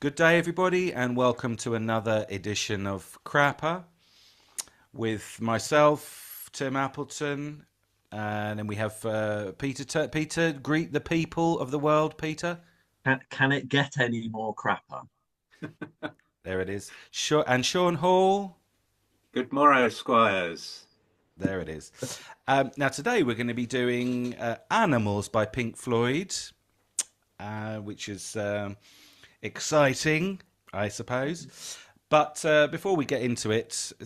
Good day, everybody, and welcome to another edition of Crapper with myself, Tim Appleton, and then we have Peter. Peter, greet the people of the world, Peter. Can it get any more crapper? There it is. And Sean Hall. Good morrow, squires. There it is. Now, today we're going to be doing Animals by Pink Floyd, which is exciting, I suppose. But before we get into it, I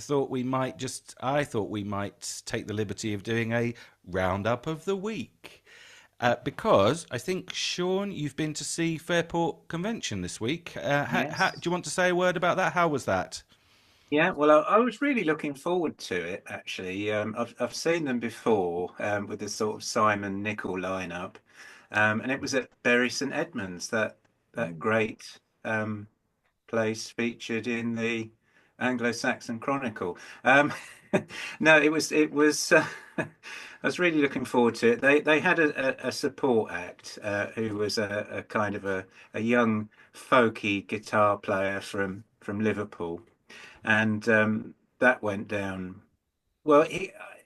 thought we might take the liberty of doing a roundup of the week. Because I think, Sean, you've been to see Fairport Convention this week. Yes. Do you want to say a word about that? How was that? Yeah, well, I was really looking forward to it, actually. I've seen them before with the sort of Simon Nicol lineup, and it was at Bury St Edmunds, that great place featured in the Anglo-Saxon Chronicle. No, it was. I was really looking forward to it. They had a support act who was a kind of a young folky guitar player from Liverpool, and that went down. Well,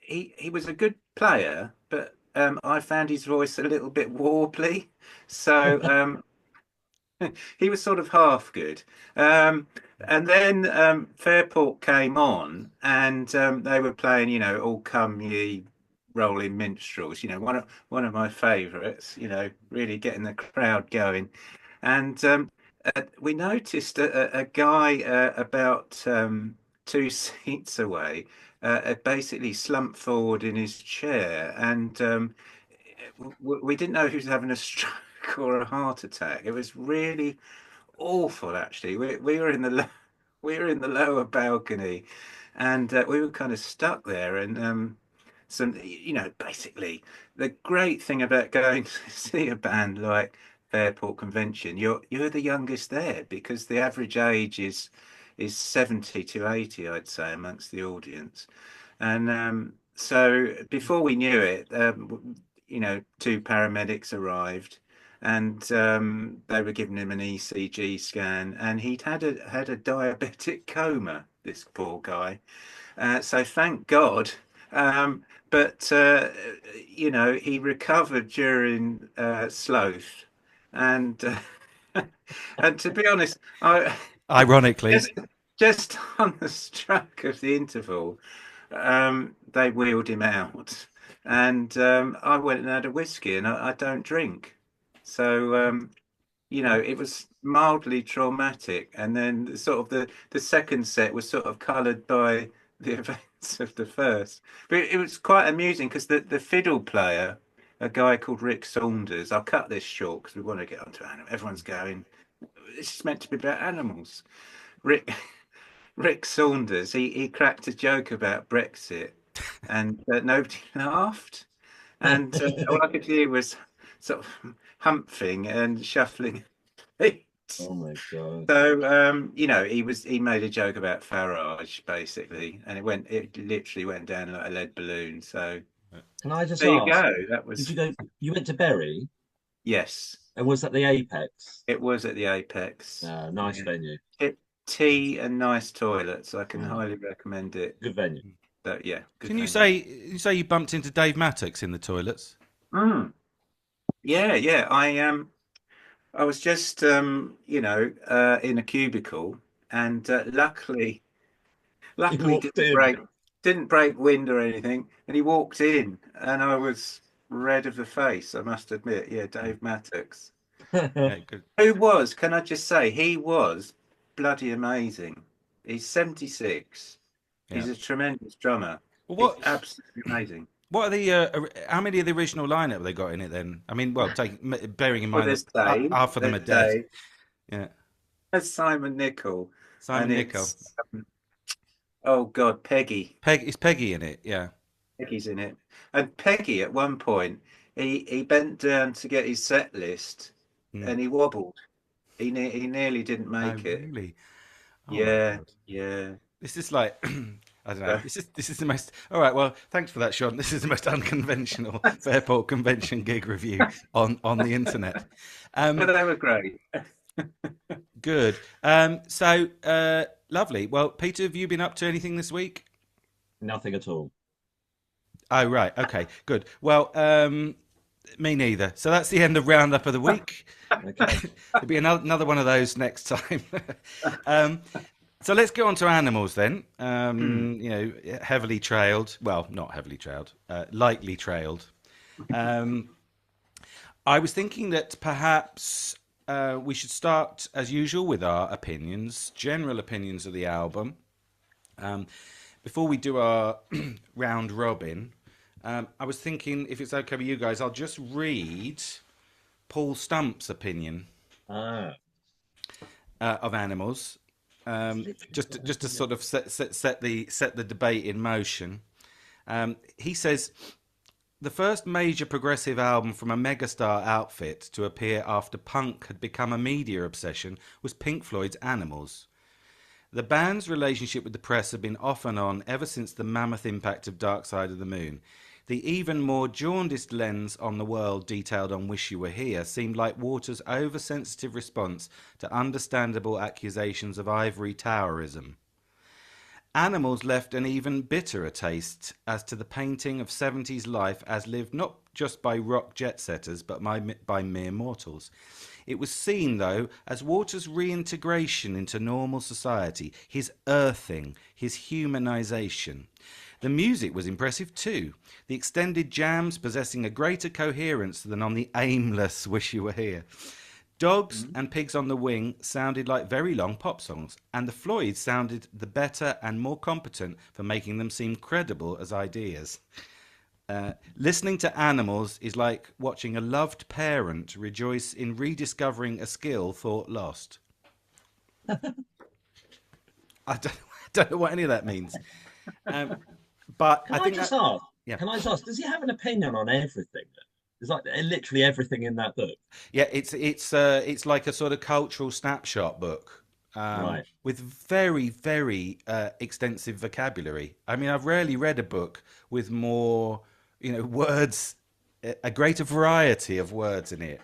he was a good player, but I found his voice a little bit warbly, so he was sort of half good. And then Fairport came on, and they were playing, "All Come Ye Rolling Minstrels," one of my favourites. Really getting the crowd going. And we noticed a guy about two seats away had basically slumped forward in his chair, and we didn't know if he was having a stroke or a heart attack. It was really awful, actually. We were in the we were in the lower balcony, and we were kind of stuck there. And basically, the great thing about going to see a band like Fairport Convention, you're the youngest there, because the average age is 70 to 80, I'd say, amongst the audience. And so before we knew it, two paramedics arrived, and they were giving him an ECG scan, and he'd had a diabetic coma, this poor guy. So thank God. But he recovered during sloth, and and to be honest, I Ironically. just just on the stroke of the interval, they wheeled him out, and I went and had a whiskey, and I don't drink, so it was mildly traumatic. And then sort of the second set was sort of coloured by the events of the first, but it was quite amusing because the fiddle player, a guy called Rick Saunders. I'll cut this short because we want to get onto animals. Everyone's going, this is meant to be about animals. Rick Rick Saunders, he cracked a joke about Brexit, and nobody laughed. And all I could hear was sort of humping and shuffling feet. Oh my God. So he made a joke about Farage basically, and it literally went down like a lead balloon. So Can I just there you ask, go. That did was you go, you went to Bury yes, and was that the Apex? it was at the Apex. Nice Yeah. venue. Tea and nice toilets. I can Mm, highly recommend it. good venue. But yeah, good Can you venue. say you bumped into Dave Mattacks in the toilets? Mm. Yeah, yeah. I was just in a cubicle, and He luckily walked in. didn't break wind or anything, and he walked in, and I was red of the face, I must admit. Yeah, Dave Mattacks. Yeah, good. Who was, can I just say, he was bloody amazing. He's 76. Yeah. He's a tremendous drummer. Well, He's absolutely amazing. what are the how many of the original lineup have they got in it then? I mean, well, bearing in Well, mind that there's Dave, half of them are there's dead. Dave, Yeah, there's Simon Nicol, and Simon Nicol. oh God, Peggy. Is Peggy in it? Yeah. Peggy's in it. And Peggy, at one point, he bent down to get his set list, Hmm. and he wobbled. He nearly didn't Oh, make it. really? Oh my Yeah, God. yeah. This is like I don't know. So, This is the most. All right. Well, thanks for that, Sean. This is the most unconventional Fairport Convention gig review on the internet. but Um, they were great. Good. Lovely. Well, Peter, have you been up to anything this week? Nothing at all. Oh, right. Okay, good. Well, me neither. So that's the end of Roundup of the Week. Okay. There'll be another one of those next time. um, so let's go on to animals then. Hmm. Heavily trailed. Well, not heavily trailed. Lightly trailed. Um, I was thinking that perhaps we should start, as usual, with our opinions, general opinions of the album. Um, Before we do our round robin, I was thinking, if it's okay with you guys, I'll just read Paul Stump's opinion Ah, of animals, literally, I've got just to nothing else. sort of set the debate in motion. He says the first major progressive album from a megastar outfit to appear after punk had become a media obsession was Pink Floyd's Animals. The band's relationship with the press had been off and on ever since the mammoth impact of Dark Side of the Moon. The even more jaundiced lens on the world detailed on Wish You Were Here seemed like Waters' oversensitive response to understandable accusations of ivory towerism. Animals left an even bitterer taste as to the painting of 70s life as lived not just by rock jet setters but by mere mortals. It was seen, though, as Waters' reintegration into normal society, his earthing, his humanisation. The music was impressive too, the extended jams possessing a greater coherence than on the aimless Wish You Were Here. Dogs Mhm. and Pigs on the Wing sounded like very long pop songs, and the Floyds sounded the better and more competent for making them seem credible as ideas. Listening to Animals is like watching a loved parent rejoice in rediscovering a skill thought lost. I don't, I don't know what any of that means. Um, but Can I I think just that, ask? yeah. Can I just ask? Does he have an opinion on everything? It's like literally everything in that book. Yeah, it's like a sort of cultural snapshot book Right. with very very extensive vocabulary. I mean, I've rarely read a book with more words, a greater variety of words in it.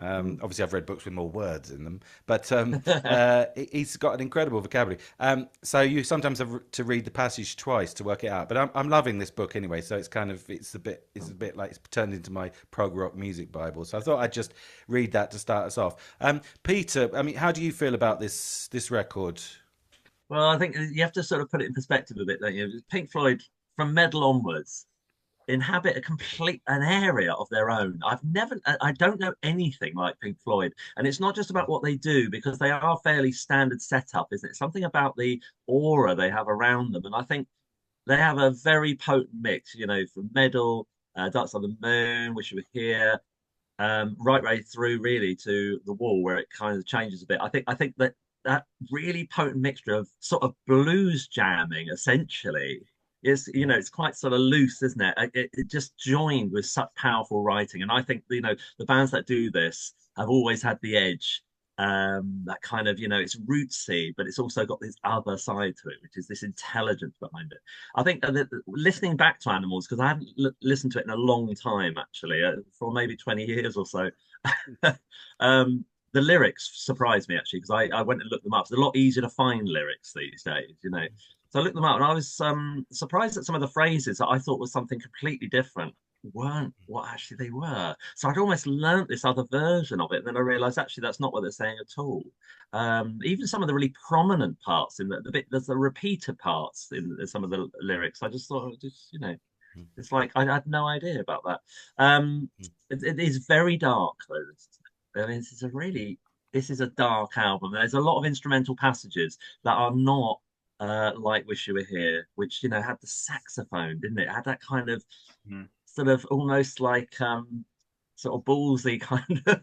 Mm. Obviously, I've read books with more words in them, but he's got an incredible vocabulary. So you sometimes have to read the passage twice to work it out. But I'm loving this book anyway. So it's a bit like it's turned into my prog rock music bible. So I thought I'd just read that to start us off. Peter, I mean, how do you feel about this record? Well, I think you have to sort of put it in perspective a bit, don't you? Pink Floyd, from Medal onwards, inhabit a complete an area of their own. I don't know anything like Pink Floyd, and it's not just about what they do because they are fairly standard setup, isn't it? Something about the aura they have around them, and I think they have a very potent mix. From Medal, Dark Side of the Moon, Wish You Were Here, right way through really to the Wall, where it kind of changes a bit. I think that really potent mixture of sort of blues jamming, essentially, is it's quite sort of loose, isn't it? It just joined with such powerful writing, and I think the bands that do this have always had the edge. That kind of it's rootsy, but it's also got this other side to it, which is this intelligence behind it. I think listening back to Animals, because I hadn't listened to it in a long time, actually, for maybe 20 years or so. um, the lyrics surprised me actually because I went and looked them up. It's a lot easier to find lyrics these days. So I looked them up and I was surprised that some of the phrases that I thought was something completely different weren't what actually they were. So I'd almost learnt this other version of it, and then I realised actually that's not what they're saying at all. Even some of the really prominent parts in the bit, there's the repeated parts in some of the lyrics. I just thought, it's like I had no idea about that. It is very dark though. I mean, this is a dark album. There's a lot of instrumental passages that are not like Wish You Were Here, which had the saxophone, didn't it? It had that kind of Hmm. sort of almost like sort of ballsy kind of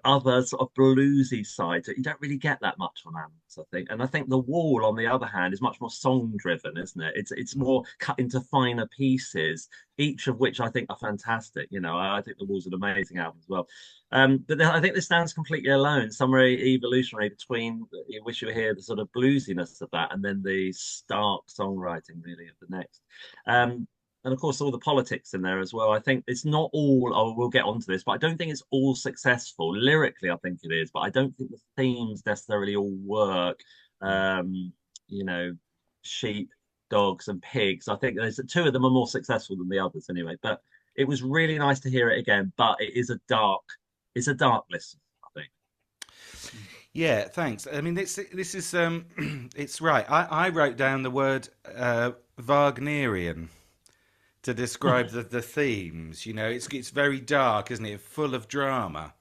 other sort of bluesy side that you don't really get that much on Animals, I think. And I think The Wall, on the other hand, is much more song driven, isn't it? It's more cut into finer pieces, each of which I think are fantastic. I think The Wall's an amazing album as well. But then I think this stands completely alone, somewhere evolutionary between Wish You Were Here, the sort of bluesiness of that, and then the stark songwriting really of the next. Um, and of course all the politics in there as well. I think it's not all. Oh, we'll get onto this, but I don't think it's all successful lyrically. I think it is, but I don't think the themes necessarily all work. Mm. Um, you know, sheep, dogs, and pigs. I think there's two of them are more successful than the others anyway. But it was really nice to hear it again. But it's a dark listen, I think. Yeah, thanks. I mean, this is it's right. I wrote down the word Wagnerian to describe the themes. You know, it's very dark, isn't it? Full of drama.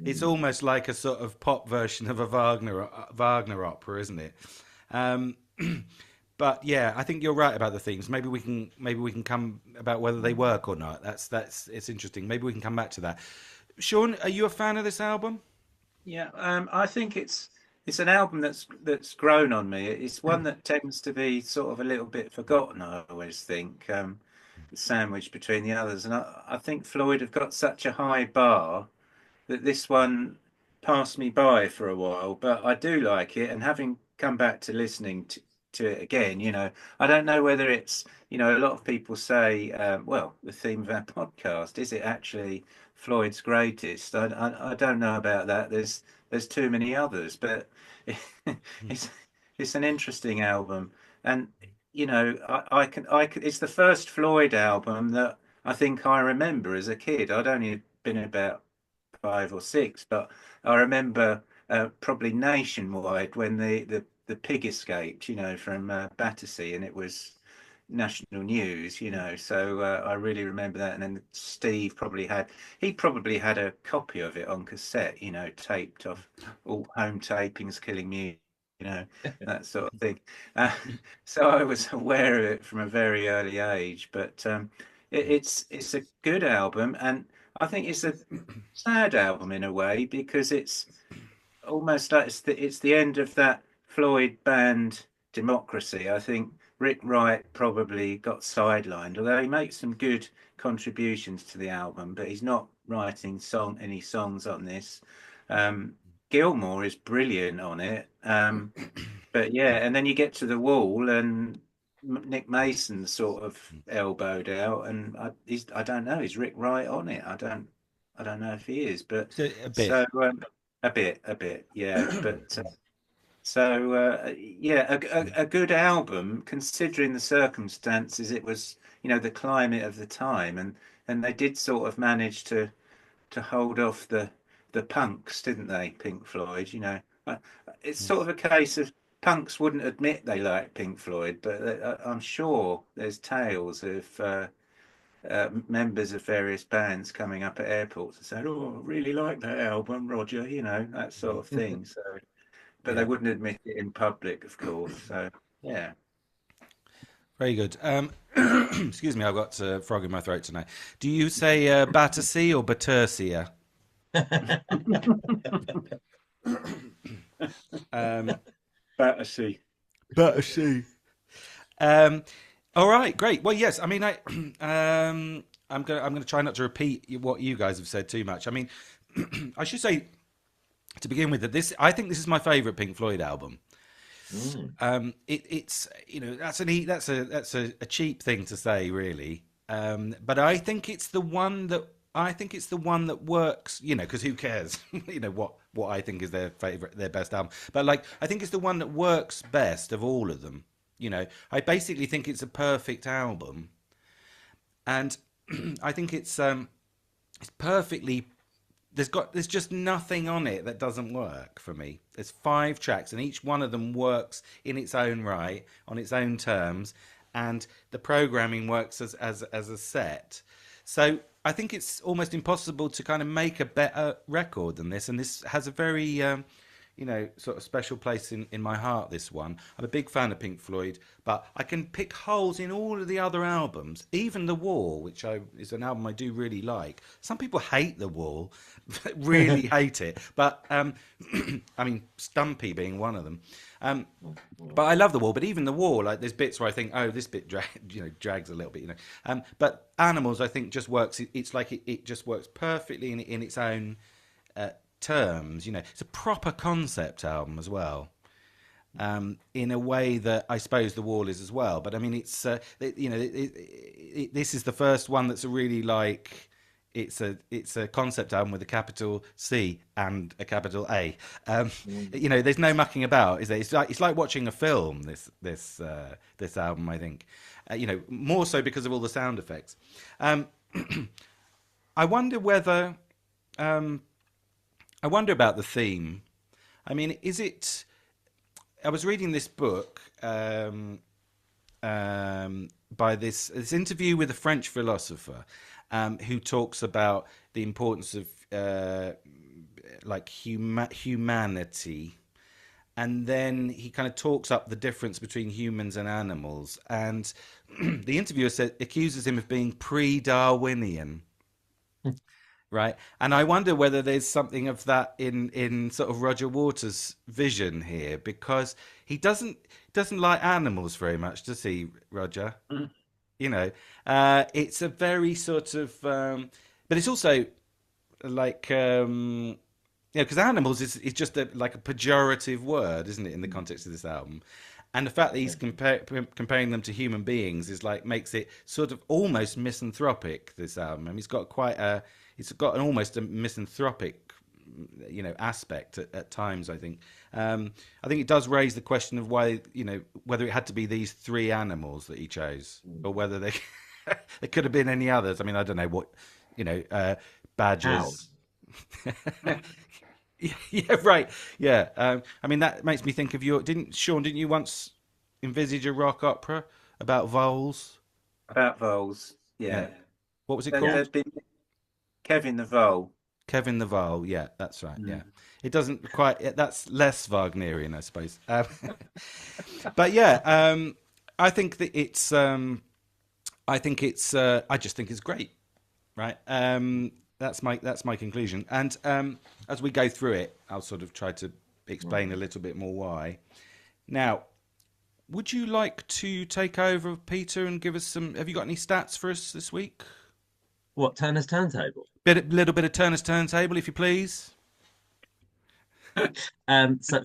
It's Mm. almost like a sort of pop version of a Wagner opera, isn't it? Um, but yeah, I think you're right about the themes. Maybe we can come about whether they work or not. That's it's interesting. Maybe we can come back to that. Sean, are you a fan of this album? Yeah, I think it's an album that's grown on me. It's one that tends to be sort of a little bit forgotten, I always think, sandwiched between the others. And I think Floyd have got such a high bar that this one passed me by for a while, but I do like it. And having come back to listening to it again, I don't know whether it's, a lot of people say, well, the theme of our podcast, is it actually Floyd's greatest? I don't know about that. There's too many others, but it's it's an interesting album, and I can. It's the first Floyd album that I think I remember as a kid. I'd only been about 5 or 6, but I remember probably nationwide when the pig escaped, from Battersea, and it was national news, So I really remember that. And then Steve he probably had a copy of it on cassette, taped off all home tapings, killing me. That sort of thing. Uh, so I was aware of it from a very early age, but it's a good album, and I think it's a sad album in a way because it's almost like it's the end of that Floyd band democracy. I think Rick Wright probably got sidelined, although he makes some good contributions to the album, but he's not writing any songs on this. Um, Gilmore is brilliant on it. But yeah, and then you get to the Wall and Nick Mason's sort of elbowed out, and I don't know, is Rick Wright on it? I don't know if he is, but So, a bit. so a bit, yeah. But yeah, a good album considering the circumstances. It was, the climate of the time, and they did sort of manage to hold off the punks, didn't they? Pink Floyd, it's sort of a case of punks wouldn't admit they like Pink Floyd, but I'm sure there's tales of members of various bands coming up at airports and saying, "Oh, I really like that album, Roger," that sort of thing. So, but they Yeah, wouldn't admit it in public, of course. So, yeah. very good. Excuse me, I've got a frog in my throat tonight. Do you say Battersea or Battersea? Um, Battersea. Battersea. Um, all right, great. Well, yes. I mean, I'm gonna try not to repeat what you guys have said too much. I mean, I should say to begin with that I think this is my favourite Pink Floyd album. Mm. It's that's a cheap thing to say, really. But I think it's the one that works. Because who cares? What I think is their best album. But I think it's the one that works best of all of them. I basically think it's a perfect album, and I think it's perfectly. There's just nothing on it that doesn't work for me. There's 5 tracks, and each one of them works in its own right, on its own terms, and the programming works as a set. So I think it's almost impossible to kind of make a better record than this, and this has a very sort of special place in my heart, this one. I'm a big fan of Pink Floyd, but I can pick holes in all of the other albums, even The Wall, which is an album I do really like. Some people hate The Wall, really hate it, but I mean, Stumpy being one of them. But I love The Wall, but even The Wall, there's bits where I think, oh, this bit drags a little bit, But Animals, I think, just works. It's like it just works perfectly in its own terms. It's a proper concept album as well. in a way that I suppose The Wall is as well. But I mean, this is the first one that's a really like it's a concept album with a capital C and a capital A. Mm. There's no mucking about, is there? It's like watching a film. This album, I think, more so because of all the sound effects. Um, I wonder whether I wonder about the theme. I mean, is it? I was reading this book by this interview with a French philosopher who talks about the importance of humanity, and then he kind of talks up the difference between humans and animals. And the interviewer accuses him of being pre-Darwinian. Right, and I wonder whether there's something of that in sort of Roger Waters' vision here, because he doesn't like animals very much, does he, Roger? Mm. It's a very sort of, but it's also like, because animals is just like a pejorative word, isn't it, in the context of this album? And the fact that he's comparing them to human beings is like makes it sort of almost misanthropic. This album, I mean, it's got an almost a misanthropic, aspect at times. I think it does raise the question of why, whether it had to be these three animals that he chose, or whether they there could have been any others. I mean, I don't know what, badgers. Yeah, right. Yeah. I mean, that makes me think of didn't you once envisage a rock opera about voles? About voles, Yeah. yeah. What was it There'd called? been Kevin the Vole. Kevin the Vole. Yeah, that's right. Yeah. Mm. It doesn't quite, that's less Wagnerian, I suppose. But yeah, I think that I just think it's great. Right. That's my conclusion. And as we go through it, I'll sort of try to explain a little bit more why. Now, would you like to take over, Peter, and give us some? Have you got any stats for us this week? What, Turner's Turntable? Little bit of Turner's Turntable, if you please. So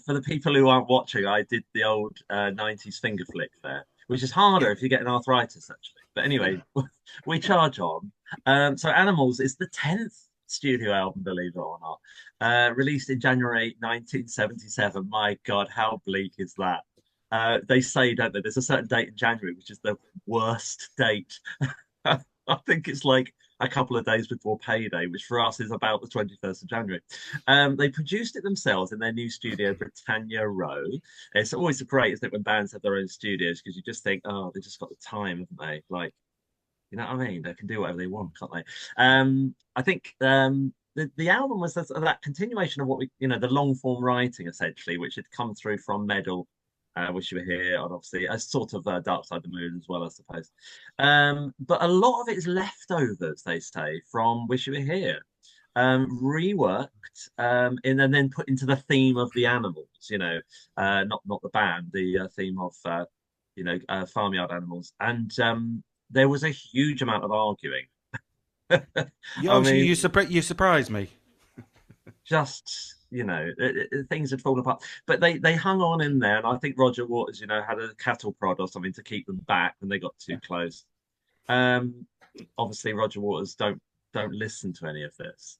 for the people who aren't watching, I did the old 90s finger flick there, which is harder if you get an arthritis, actually. But anyway, we charge on. So Animals is the 10th studio album, believe it or not, released in January 1977. My God, how bleak is that? They say, don't they? There's a certain date in January, which is the worst date. I think it's like a couple of days before payday, which for us is about the 21st of January. They produced it themselves in their new studio, Britannia Row. It's always great, isn't it, when bands have their own studios, because you just think, oh, they just got the time, haven't they? Like, you know what I mean? They can do whatever they want, can't they? I think the album was that continuation of what the long form writing, essentially, which had come through from Medal, Wish You Were Here, and obviously a sort of Dark Side of the Moon as well, I suppose. But a lot of it is leftovers, they say, from Wish You Were Here. Reworked and then put into the theme of the animals, not the band, the theme of farmyard animals. And there was a huge amount of arguing. I mean, You surprise me. just things had fallen apart, but they hung on in there, and I think Roger Waters had a cattle prod or something to keep them back when they got too close. Obviously Roger Waters don't listen to any of this,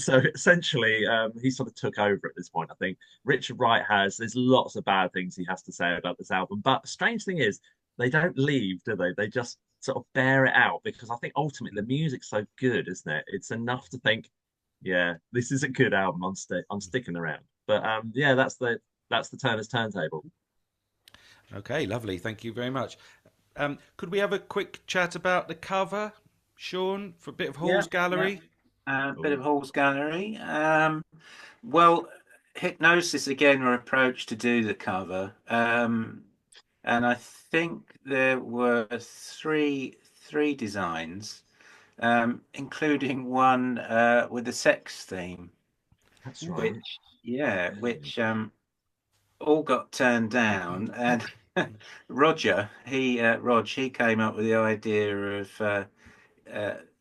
so essentially he sort of took over at this point. I think Richard Wright there's lots of bad things he has to say about this album, but the strange thing is they don't leave, do they just sort of bear it out, because I think ultimately the music's so good, isn't it? It's enough to think, yeah, this is a good album. I'm sticking around. But yeah, that's the Turner's Turntable. Okay, lovely. Thank you very much. Could we have a quick chat about the cover, Sean, for a bit of Yeah, Hall's Gallery? yeah. Bit of Oh, Hall's Gallery. Well, Hypnosis again were approached to do the cover, and I think there were three designs, including one with a sex theme, that's right. which all got turned down. And Rog, he came up with the idea of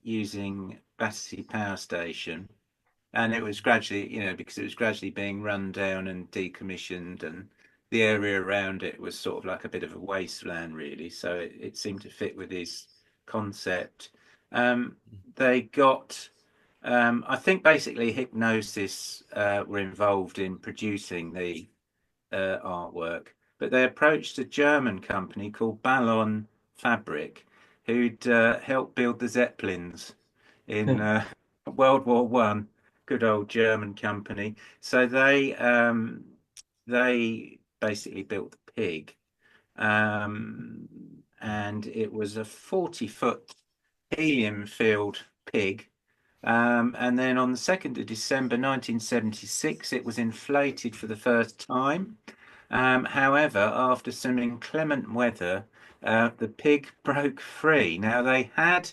using Battersea Power Station, and it was gradually, because it was gradually being run down and decommissioned, and the area around it was sort of like a bit of a wasteland, really. So it seemed to fit with his concept. Um, they got, I think, basically Hypnosis were involved in producing the artwork, but they approached a German company called Ballon Fabric, who'd helped build the Zeppelins in World War One. Good old German company. So they basically built the pig, um, and it was a 40-foot helium-filled pig. And then on the 2nd of December 1976, it was inflated for the first time. However, after some inclement weather, the pig broke free. Now, they had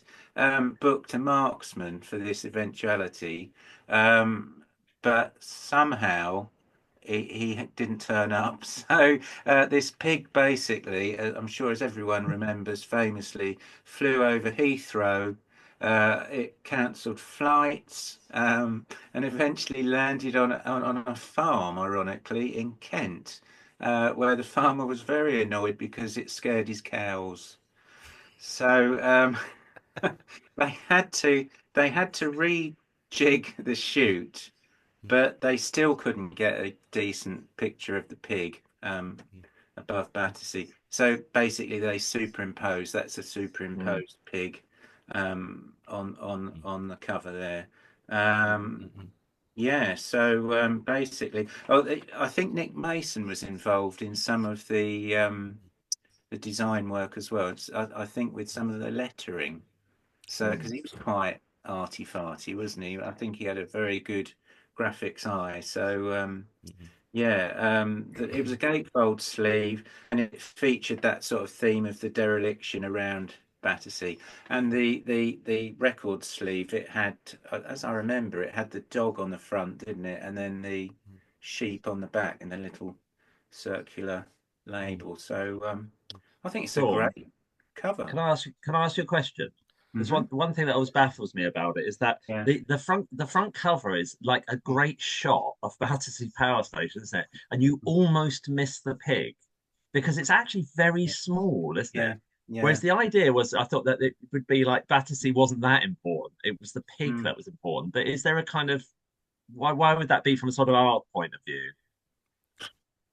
booked a marksman for this eventuality, um, but somehow he didn't turn up. So this pig basically, I'm sure as everyone remembers, famously flew over Heathrow. It cancelled flights and eventually landed on a farm, ironically, in Kent, where the farmer was very annoyed because it scared his cows. So they had to they had to rejig the shoot, but they still couldn't get a decent picture of the pig above Battersea. So basically, they superimposed. That's a Mm. superimposed pig on the cover there. Um, yeah. So basically, I think Nick Mason was involved in some of the design work as well. I think with some of the lettering. So, because Mm. he was quite arty-farty, wasn't he? I think he had a very good graphics eye. So, yeah, it was a gatefold sleeve, and it featured that sort of theme of the dereliction around Battersea. And the record sleeve, it had, as I remember, it had the dog on the front, didn't it? And then the sheep on the back, and the little circular label. So, I think it's a Sean, great cover. can I ask you a question? There's Hmm. one thing that always baffles me about it is that Yeah. the front cover is like a great shot of Battersea Power Station, isn't it? And you almost miss the pig because it's actually very small, isn't Yeah, it? Whereas yeah. the idea was, I thought that it would be like Battersea wasn't that important; it was the pig Mm. that was important. But is there a kind of why would that be from a sort of art point of view?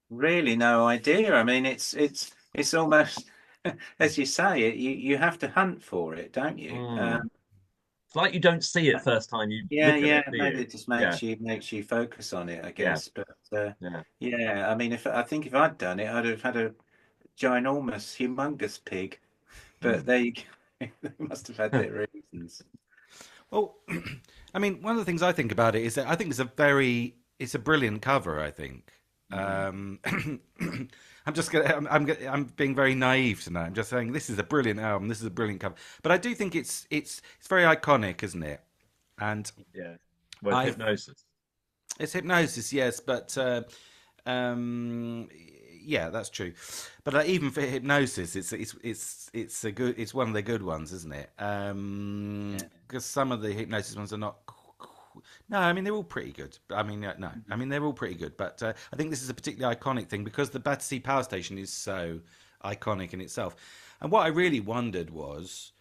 Really, no idea. I mean, it's almost as you say it. You have to hunt for it, don't you? Hmm. It's like you don't see it first time you Yeah, look at yeah. it, do Maybe you? it just Yeah, makes you focus on it, I yeah, guess. But yeah. yeah, I mean, if I think if I'd done it, I'd have had a ginormous, humongous pig. But Hmm. they they must have had their reasons. Well, I mean, one of the things I think about it is that I think it's a brilliant cover. I think. Mm. Um, I'm being very naive tonight. I'm just saying this is a brilliant album. This is a brilliant cover. But I do think it's very iconic, isn't it? And Yeah. With I hypnosis. it's Hypnosis, yes, but um, yeah, that's true. But even for Hypnosis, it's a good it's one of the good ones, isn't it? Yeah. Because some of the Hypnosis ones are not. No, I mean they're all pretty good. I mean, no, I mean they're all pretty good. But I think this is a particularly iconic thing because the Battersea Power Station is so iconic in itself. And what I really wondered was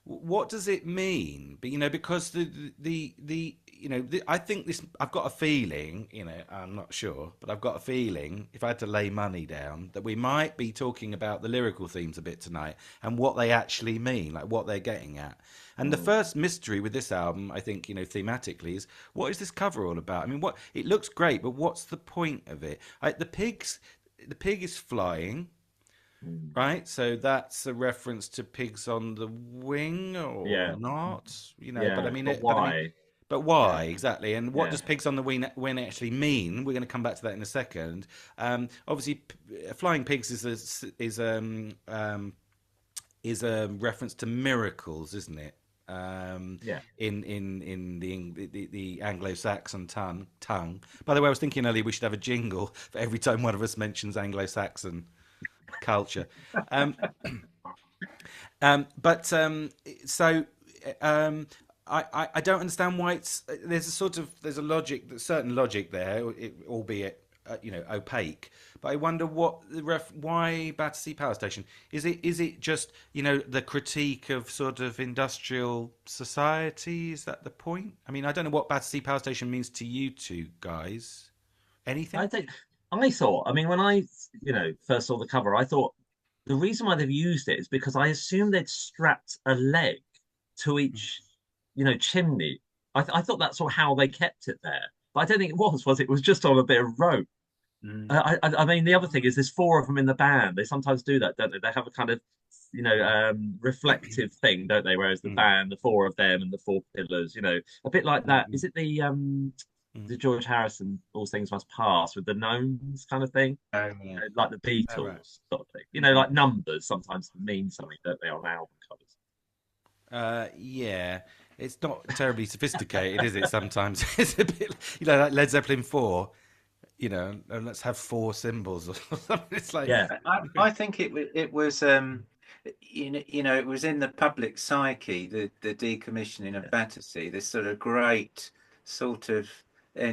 what does it mean? But because the I think this. I've got a feeling. I'm not sure, but I've got a feeling. If I had to lay money down, that we might be talking about the lyrical themes a bit tonight and what they actually mean, like what they're getting at. And the Mm. first mystery with this album, I think, thematically, is what is this cover all about? I mean, what it looks great, but what's the point of it? The pig is flying. Mm. Right, so that's a reference to pigs on the wing or Yeah. not, But I Yeah. mean, But why? but Yeah. why exactly? And what Yeah. does pigs on the wing actually mean? We're going to come back to that in a second. Obviously, flying pigs is a reference to miracles, isn't it? Yeah. In the Anglo-Saxon tongue. By the way, I was thinking earlier we should have a jingle for every time one of us mentions Anglo-Saxon culture. Um, but so um, I don't understand why there's a logic, certain logic there, albeit opaque. But I wonder why Battersea Power Station? Is it just the critique of sort of industrial society? Is that the point? I mean, I don't know what Battersea Power Station means to you two guys. I Anything? think I thought, I mean, when I, first saw the cover, I thought the reason why they've used it is because I assumed they'd strapped a leg to each, chimney. I thought that's how they kept it there, but I don't think it was it? Was just on a bit of rope. Mm. I mean, the other thing is there's four of them in the band. They sometimes do that, don't they? They have a kind of, reflective thing, don't they? Whereas the Mm, band, the four of them and the four pillars, a bit like that. mm, Is it mm. the George Harrison "All Things Must Pass" with the gnomes kind of thing? Oh, yeah. Like the Oh, right. Beatles sort of thing. Mm. Like numbers sometimes mean something, don't they, on album covers? Yeah, it's not terribly sophisticated, is it? Sometimes it's a bit, like Led Zeppelin 4. And let's have four symbols or something. It's like, Yeah. I think it was it was in the public psyche, the decommissioning of Battersea, this sort of great sort of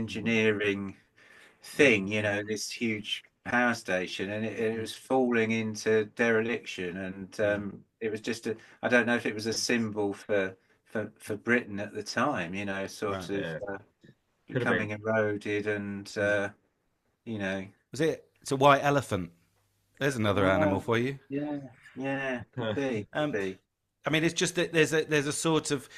mm, engineering thing, this huge power station, and it was falling into dereliction, and mm, it was just I don't know if it was a symbol for Britain at the time, sort right. of Yeah. Could have becoming been. eroded, and Mm. you know, Was it? It's a white elephant. There's another yeah, animal for you. yeah, yeah, could be, could Um, be. I mean, it's just that there's a sort of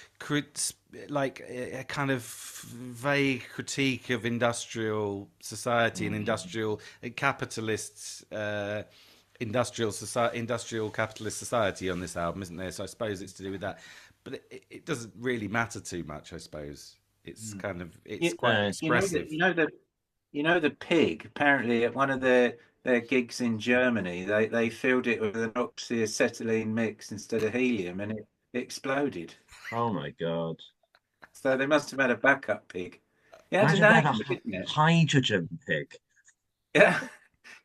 like a kind of vague critique of industrial society and Mm. industrial capitalists, industrial capitalist society on this album, isn't there? So I suppose it's to do with that, but it doesn't really matter too much. I suppose Mm. it's You, quite you know that expressive. the pig. Apparently, at one of their gigs in Germany, they filled it with an oxyacetylene mix instead of helium, and it exploded. Oh my God. So they must have had a backup pig. It had a Imagine if they had name, a didn't it? hydrogen pig. Yeah,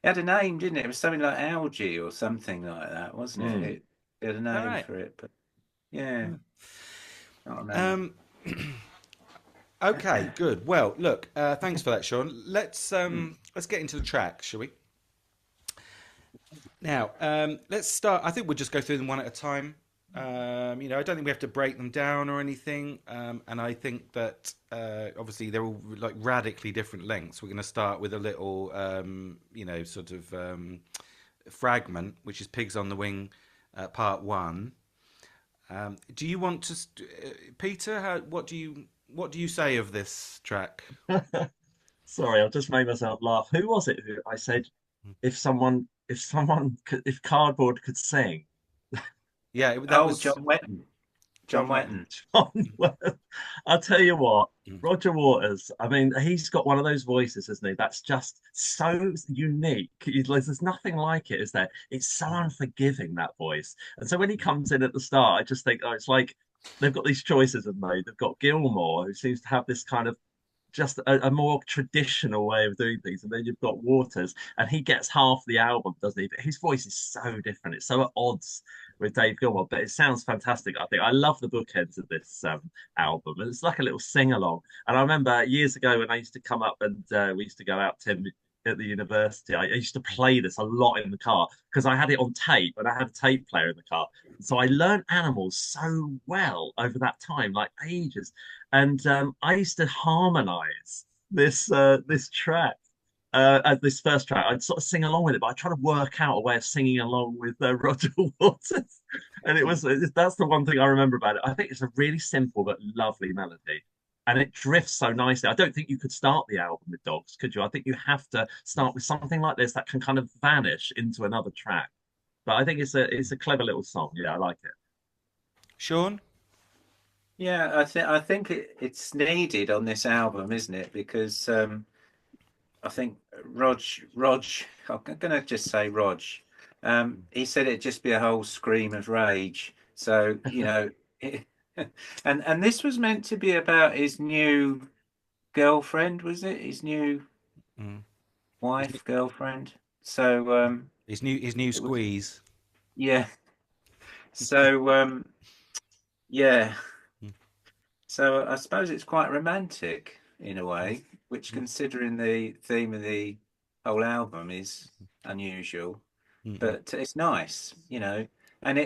it had a name, didn't it? It was something like algae or something like that, wasn't it? Mm. It had a All name right. for it, but yeah, can't remember. Um, okay, good. Well, look, thanks for that, Sean. Let's get into the track, shall we? Now, let's start. I think we'll just go through them one at a time. I don't think we have to break them down or anything. And I think that obviously they're all like radically different lengths. We're going to start with a little, sort of fragment, which is "Pigs on the Wing," part one. Do you want to, Peter? What do you say of this track? Sorry, I've just made myself laugh. Who was it who I said if cardboard could sing? Yeah, that Oh, was John Wetton. John John Wetton. Wetton. John I'll tell you what, Mm, Roger Waters, I mean, he's got one of those voices, isn't he? That's just so unique. There's nothing like it, is there? It's so mm, unforgiving, that voice. And so when he comes in at the start, I just think, oh, it's like they've got these choices they've made. They've got Gilmore, who seems to have this kind of just a more traditional way of doing things. And then you've got Waters, and he gets half the album, doesn't he? But his voice is so different. It's so at odds with Dave Gilmour, but it sounds fantastic. I think I love the bookends of this album. And it's like a little sing along. And I remember years ago when I used to come up and we used to go out, Tim, at the university, I used to play this a lot in the car because I had it on tape and I had a tape player in the car. So I learned Animals so well over that time, like ages. And I used to harmonize this track. As this first track, I'd sort of sing along with it, but I try to work out a way of singing along with Roger Waters, and that's the one thing I remember about it. I think it's a really simple but lovely melody, and it drifts so nicely. I don't think you could start the album with Dogs, could you? I think you have to start with something like this that can kind of vanish into another track. But I think it's a clever little song. Yeah, I like it. Sean. Yeah, I think it's needed on this album, isn't it? Because I think Rog, I'm gonna just say Rog. He said it'd just be a whole scream of rage. So it, and this was meant to be about his new girlfriend, was it? His new Mm. His, wife, girlfriend. So his new it was, squeeze. yeah. So yeah. Mm, So I suppose it's quite romantic in a way, which, mm, considering the theme of the whole album is unusual, Mm-mm. but it's nice, And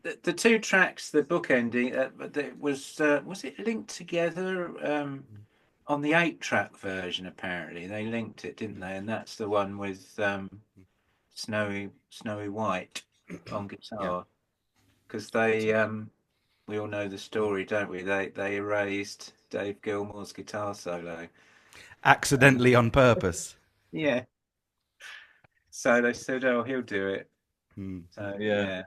the two tracks, the bookending, that was it linked together on the 8-track version? Apparently, they linked it, didn't they? And that's the one with Snowy White on Yeah. guitar, because we all know the story, don't we? They erased Dave Gilmour's guitar solo. Accidentally on purpose. Yeah. So they said, "Oh, he'll do it." Mm. So Yeah. yeah,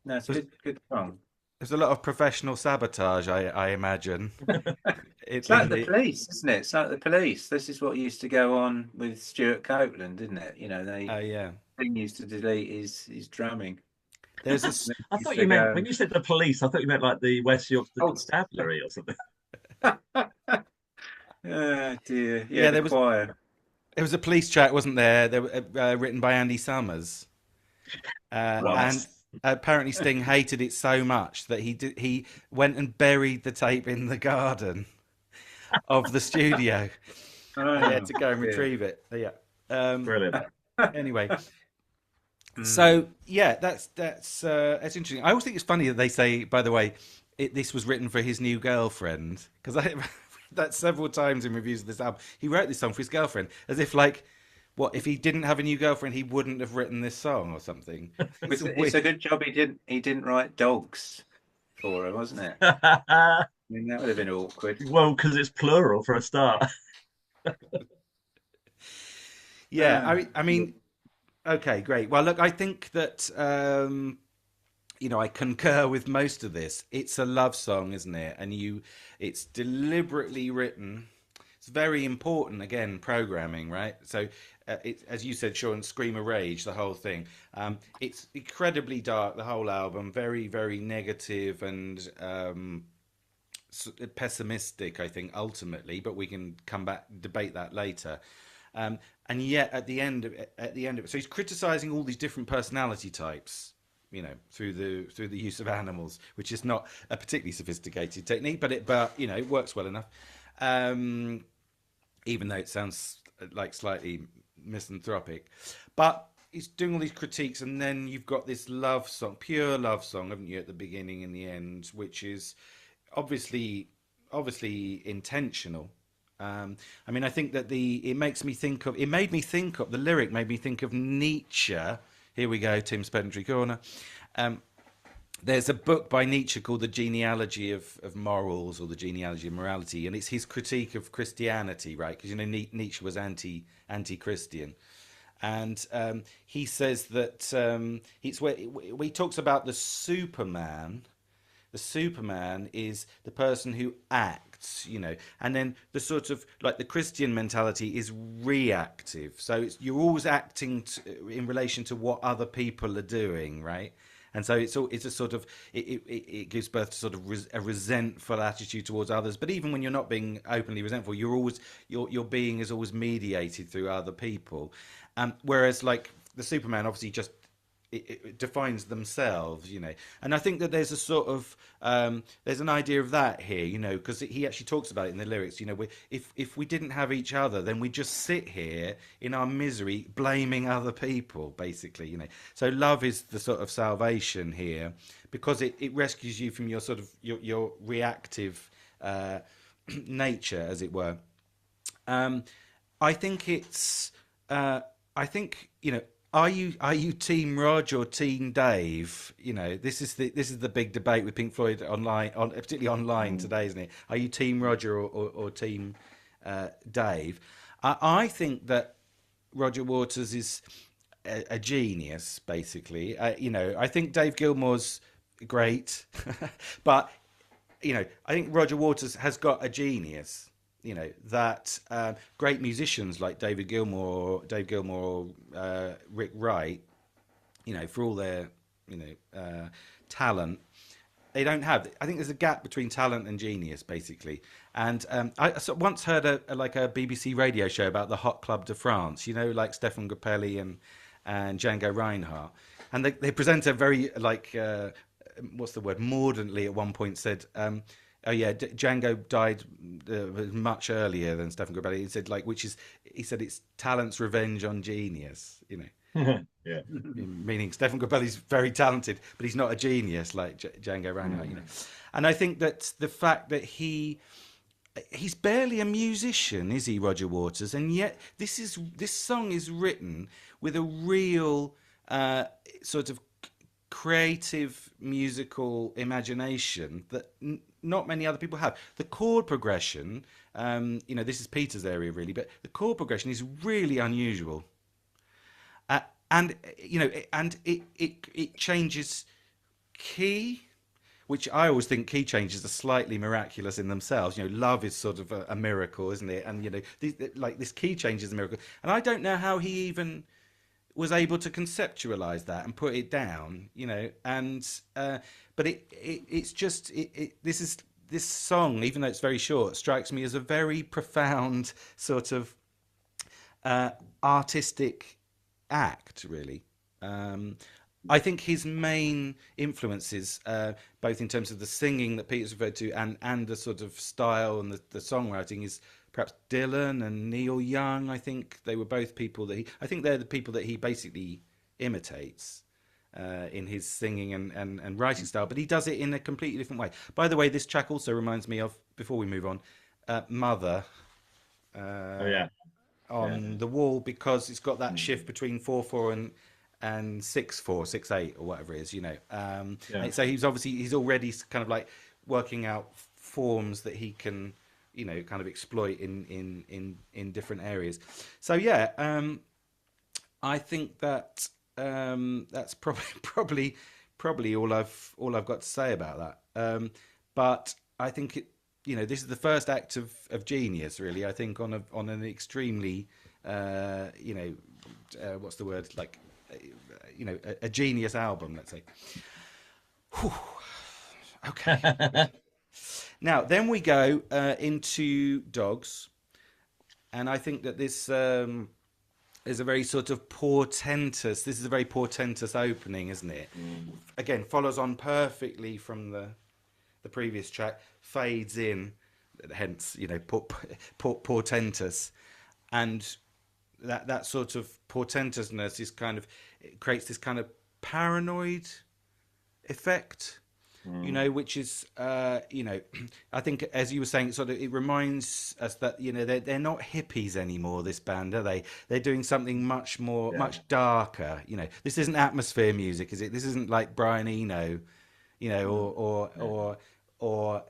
no, it's There's, good song. there's a lot of professional sabotage, I imagine. It's In like the the police, isn't it? It's like the police. This is what used to go on with Stuart Copeland, didn't it? yeah. Thing used to delete his drumming. There's a They I used thought to you meant, go, when you said the police, I thought you meant like the West Yorkshire oh, Constabulary or something. oh dear, yeah, yeah. the There was choir. there was a police track, wasn't there? There written by Andy Summers, Right. and apparently Sting hated it so much that he went and buried the tape in the garden of the studio. He had Oh to go and dear. retrieve it. Yeah. Um, Brilliant. anyway, Mm. so yeah, that's interesting. I always think it's funny that they say, by the way, this was written for his new girlfriend, because I that several times in reviews of this album. He wrote this song for his girlfriend, as if like, what if he didn't have a new girlfriend, he wouldn't have written this song or something. It's a It's weird. a good job he didn't write dogs for her, wasn't it? I mean, that would have been awkward. Well, because it's plural for a start. Yeah, Ah, I mean, okay, great. Well, look, I think that I concur with most of this. It's a love song, isn't it? It's deliberately written. It's very important. Again, programming, right? So, as you said, Sean, Scream of Rage, the whole thing. It's incredibly dark. The whole album, very, very negative and pessimistic. I think ultimately, but we can come back debate that later. And yet, at the end of it, so he's criticizing all these different personality types, through the use of animals, which is not a particularly sophisticated technique, but it works well enough. Um, Even though it sounds like slightly misanthropic, but he's doing all these critiques, and then you've got this love song, pure love song, haven't you, at the beginning and the end, which is obviously intentional. I mean, I think that it made me think of the lyric, made me think of Nietzsche. Here we go, Tim's Pedantry Corner. Um, there's a book by Nietzsche called The Genealogy of Morals, or The Genealogy of Morality, and it's his critique of Christianity, right? Because Nietzsche was anti-Christian, and he says that it's where he talks about the Superman. The Superman is the person who acts, and then the sort of like the Christian mentality is reactive. So you're always acting in relation to what other people are doing, right? And so it's a sort of it gives birth to sort of a resentful attitude towards others. But even when you're not being openly resentful, your being is always mediated through other people. Whereas like the Superman obviously just it defines themselves, and I think that there's a sort of there's an idea of that here, because he actually talks about it in the lyrics. If we didn't have each other, then we just sit here in our misery blaming other people, basically. So love is the sort of salvation here, because it rescues you from your sort of your reactive nature, as it were. I think it's I think are you Team Rog or Team Dave? This is the big debate with Pink Floyd online, particularly online today, isn't it? Are you Team Roger or Team Dave? I think that Roger Waters is a genius, basically. I think Dave Gilmour's great, but I think Roger Waters has got a genius. That great musicians like Dave Gilmour, Rick Wright, for all their talent, they don't have. I think there's a gap between talent and genius, basically. And once heard a BBC radio show about the Hot Club de France, like Stefan Grappelli and Django Reinhardt, and the presenter very what's the word, mordantly at one point said. Oh yeah, Django died much earlier than Stephen Corbelli. He said he said it's talent's revenge on genius. You know, Yeah. meaning Stephen Corbelli's very talented, but he's not a genius like Django Reinhardt. You know, and I think that the fact that he's barely a musician, is he, Roger Waters? And yet this song is written with a real sort of creative musical imagination that not many other people have. The chord progression, this is Peter's area really, but the chord progression is really unusual, and it changes key, which I always think key changes are slightly miraculous in themselves. Love is sort of a miracle, isn't it? And this key change is a miracle, and I don't know how he even was able to conceptualize that and put it down, but this song, even though it's very short, strikes me as a very profound sort of artistic act, really. I think his main influences, both in terms of the singing that Peter's referred to and the sort of style and the songwriting, is perhaps Dylan and Neil Young. I think they were both people that I think they're the people that he basically imitates in his singing and writing style, but he does it in a completely different way. By the way, this track also reminds me of, before we move on, Mother. On the Wall, because it's got that shift between 4/4 and 6/4, 6/8, or whatever it is, And so he's already kind of like working out forms that he can, kind of exploit in different areas. So I think that that's probably all I've got to say about that. But I think this is the first act of genius, really. I think on an extremely what's the word, like a genius album, let's say. Whew. Okay. Now then we go into Dogs, and I think that this is a very sort of portentous. This is a very portentous opening, isn't it? Again, follows on perfectly from the previous track, fades in, hence portentous, and that sort of portentousness is kind of, it creates this kind of paranoid effect, which is I think, as you were saying, sort of, it reminds us that they're not hippies anymore, this band, are they? They're doing something much more, much darker. This isn't atmosphere music, is it? This isn't like Brian Eno, or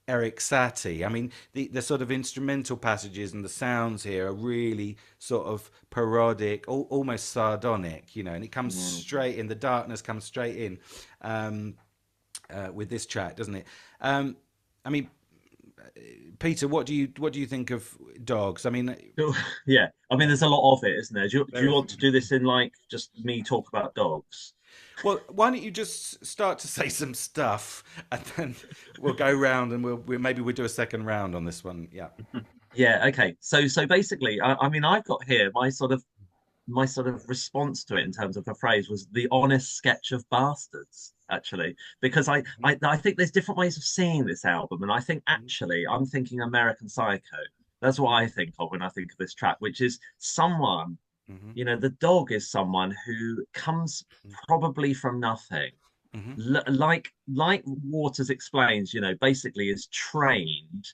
Eric Satie. I mean, the sort of instrumental passages and the sounds here are really sort of parodic, almost sardonic, and it comes straight in. The darkness comes straight in with this track, doesn't it? I mean, Peter, what do you think of Dogs? I mean, there's a lot of it, isn't there? Do you want to do this in like just me talk about Dogs? Well, why don't you just start to say some stuff, and then we'll go round, and we'll do a second round on this one. Yeah. Yeah. Okay. So basically, I mean, I've got here my sort of response to it in terms of a phrase was the honest sketch of bastards, actually, because I think there's different ways of seeing this album, and I think actually I'm thinking American Psycho. That's what I think of when I think of this track, which is someone. The dog is someone who comes probably from nothing. Like Waters explains, basically is trained,